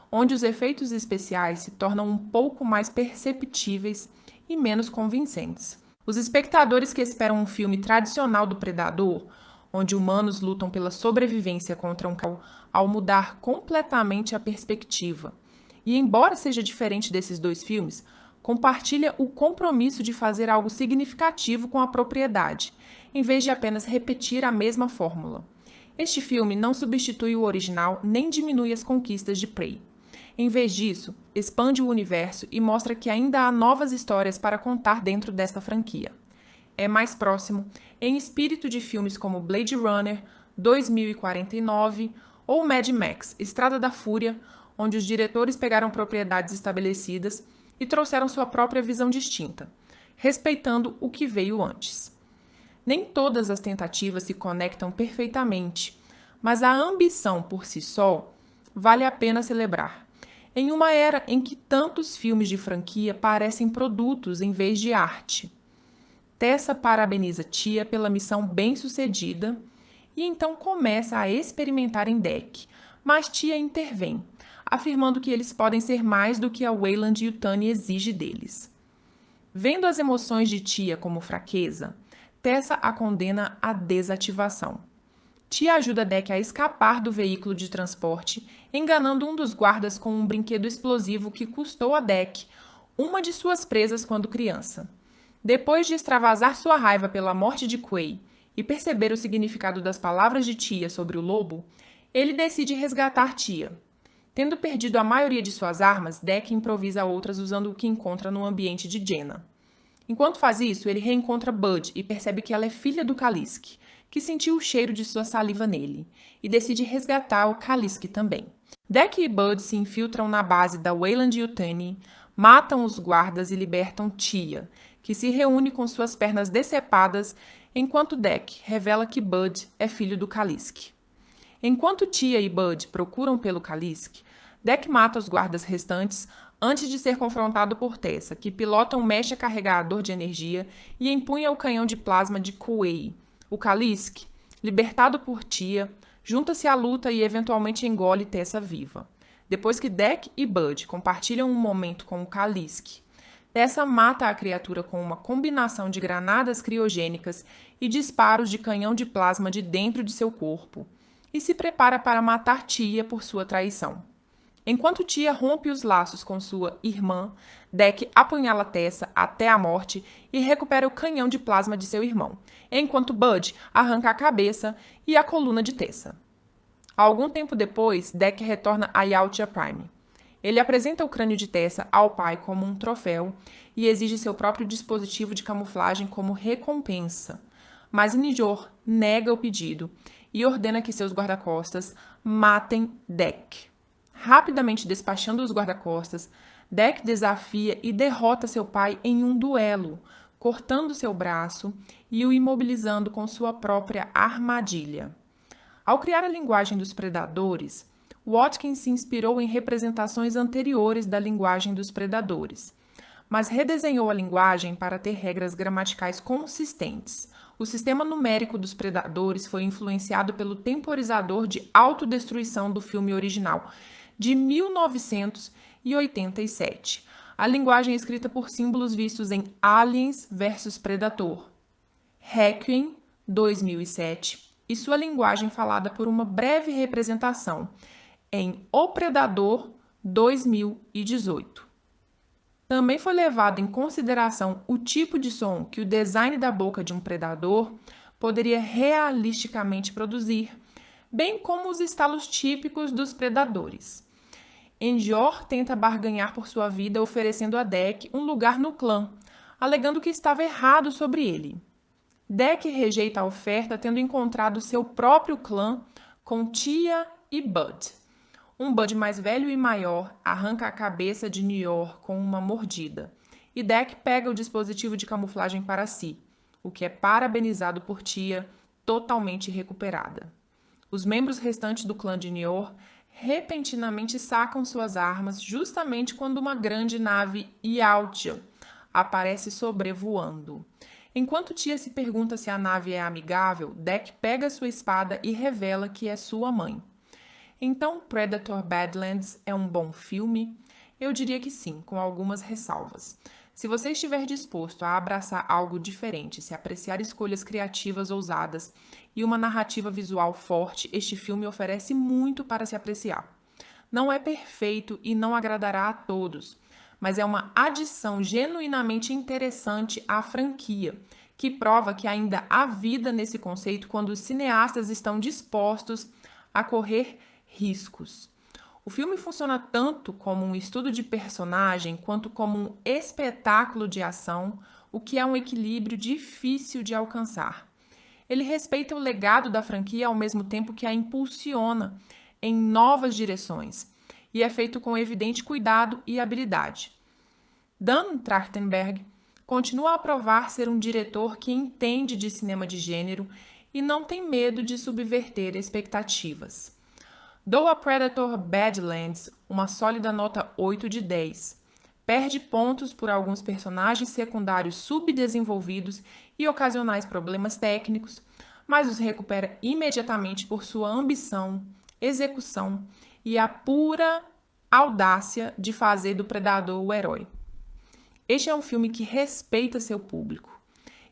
onde os efeitos especiais se tornam um pouco mais perceptíveis e menos convincentes. Os espectadores que esperam um filme tradicional do Predador, onde humanos lutam pela sobrevivência contra um cão, ao mudar completamente a perspectiva. E embora seja diferente desses dois filmes, compartilha o compromisso de fazer algo significativo com a propriedade, em vez de apenas repetir a mesma fórmula. Este filme não substitui o original nem diminui as conquistas de Prey. Em vez disso, expande o universo e mostra que ainda há novas histórias para contar dentro desta franquia. É mais próximo, em espírito de filmes como Blade Runner, 2049 ou Mad Max, Estrada da Fúria, onde os diretores pegaram propriedades estabelecidas e trouxeram sua própria visão distinta, respeitando o que veio antes. Nem todas as tentativas se conectam perfeitamente, mas a ambição por si só vale a pena celebrar. Em uma era em que tantos filmes de franquia parecem produtos em vez de arte. Tessa parabeniza Tia pela missão bem-sucedida e então começa a experimentar em Dec, mas Tia intervém, afirmando que eles podem ser mais do que a Weyland-Yutani exige deles. Vendo as emoções de Tia como fraqueza, Tessa a condena à desativação. Tia ajuda Dec a escapar do veículo de transporte, enganando um dos guardas com um brinquedo explosivo que custou a Dec uma de suas presas quando criança. Depois de extravasar sua raiva pela morte de Quay e perceber o significado das palavras de Tia sobre o lobo, ele decide resgatar Tia. Tendo perdido a maioria de suas armas, Dec improvisa outras usando o que encontra no ambiente de Jenna. Enquanto faz isso, ele reencontra Bud e percebe que ela é filha do Kalisk, que sentiu o cheiro de sua saliva nele, e decide resgatar o Kalisk também. Dec e Bud se infiltram na base da Weyland-Yutani, matam os guardas e libertam Tia, que se reúne com suas pernas decepadas, enquanto Dec revela que Bud é filho do Kalisk. Enquanto Tia e Bud procuram pelo Kalisk, Dec mata os guardas restantes antes de ser confrontado por Tessa, que pilota um mecha carregador de energia e empunha o canhão de plasma de Quay. O Kalisk, libertado por Tia, junta-se à luta e eventualmente engole Tessa viva. Depois que Dec e Bud compartilham um momento com o Kalisk, Tessa mata a criatura com uma combinação de granadas criogênicas e disparos de canhão de plasma de dentro de seu corpo. e se prepara para matar Tia por sua traição. Enquanto Tia rompe os laços com sua irmã, Deck apunhala Tessa até a morte e recupera o canhão de plasma de seu irmão, enquanto Bud arranca a cabeça e a coluna de Tessa. Algum tempo depois, Deck retorna a Yautja Prime. Ele apresenta o crânio de Tessa ao pai como um troféu e exige seu próprio dispositivo de camuflagem como recompensa. Mas Njor nega o pedido e ordena que seus guarda-costas matem Deck. Rapidamente despachando os guarda-costas, Deck desafia e derrota seu pai em um duelo, cortando seu braço e o imobilizando com sua própria armadilha. Ao criar a linguagem dos predadores, Watkins se inspirou em representações anteriores da linguagem dos predadores, mas redesenhou a linguagem para ter regras gramaticais consistentes. O sistema numérico dos predadores foi influenciado pelo temporizador de autodestruição do filme original, de 1987. A linguagem é escrita por símbolos vistos em Aliens vs Predator, Requiem, 2007, e sua linguagem falada por uma breve representação em O Predador, 2018. Também foi levado em consideração o tipo de som que o design da boca de um predador poderia realisticamente produzir, bem como os estalos típicos dos predadores. Njor tenta barganhar por sua vida oferecendo a Deck um lugar no clã, alegando que estava errado sobre ele. Deck rejeita a oferta tendo encontrado seu próprio clã com Tia e Bud. Um Bud mais velho e maior arranca a cabeça de Njor com uma mordida, e Deck pega o dispositivo de camuflagem para si, o que é parabenizado por Tia, totalmente recuperada. Os membros restantes do clã de Njor repentinamente sacam suas armas justamente quando uma grande nave Yautja aparece sobrevoando. Enquanto Tia se pergunta se a nave é amigável, Deck pega sua espada e revela que é sua mãe. Então, Predator Badlands é um bom filme? Eu diria que sim, com algumas ressalvas. Se você estiver disposto a abraçar algo diferente, se apreciar escolhas criativas ousadas e uma narrativa visual forte, este filme oferece muito para se apreciar. Não é perfeito e não agradará a todos, mas é uma adição genuinamente interessante à franquia, que prova que ainda há vida nesse conceito quando os cineastas estão dispostos a correr riscos. O filme funciona tanto como um estudo de personagem quanto como um espetáculo de ação, o que é um equilíbrio difícil de alcançar. Ele respeita o legado da franquia ao mesmo tempo que a impulsiona em novas direções, e é feito com evidente cuidado e habilidade. Dan Trachtenberg continua a provar ser um diretor que entende de cinema de gênero e não tem medo de subverter expectativas. Dou a Predator Badlands uma sólida nota 8 de 10. Perde pontos por alguns personagens secundários subdesenvolvidos e ocasionais problemas técnicos, mas os recupera imediatamente por sua ambição, execução e a pura audácia de fazer do predador o herói. Este é um filme que respeita seu público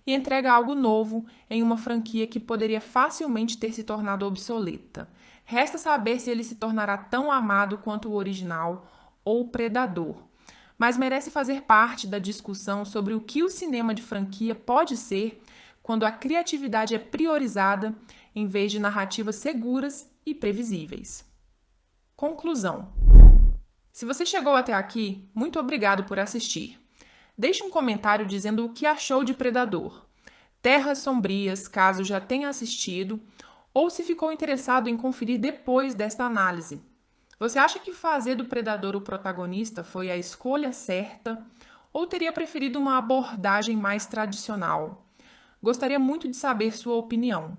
e entrega algo novo em uma franquia que poderia facilmente ter se tornado obsoleta. Resta saber se ele se tornará tão amado quanto o original ou o Predador, mas merece fazer parte da discussão sobre o que o cinema de franquia pode ser quando a criatividade é priorizada em vez de narrativas seguras e previsíveis. Conclusão. Se você chegou até aqui, muito obrigado por assistir. Deixe um comentário dizendo o que achou de Predador, Terras Sombrias, caso já tenha assistido, ou se ficou interessado em conferir depois desta análise. Você acha que fazer do predador o protagonista foi a escolha certa ou teria preferido uma abordagem mais tradicional? Gostaria muito de saber sua opinião.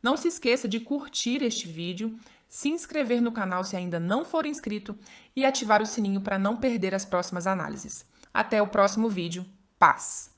Não se esqueça de curtir este vídeo, se inscrever no canal se ainda não for inscrito e ativar o sininho para não perder as próximas análises. Até o próximo vídeo. Paz!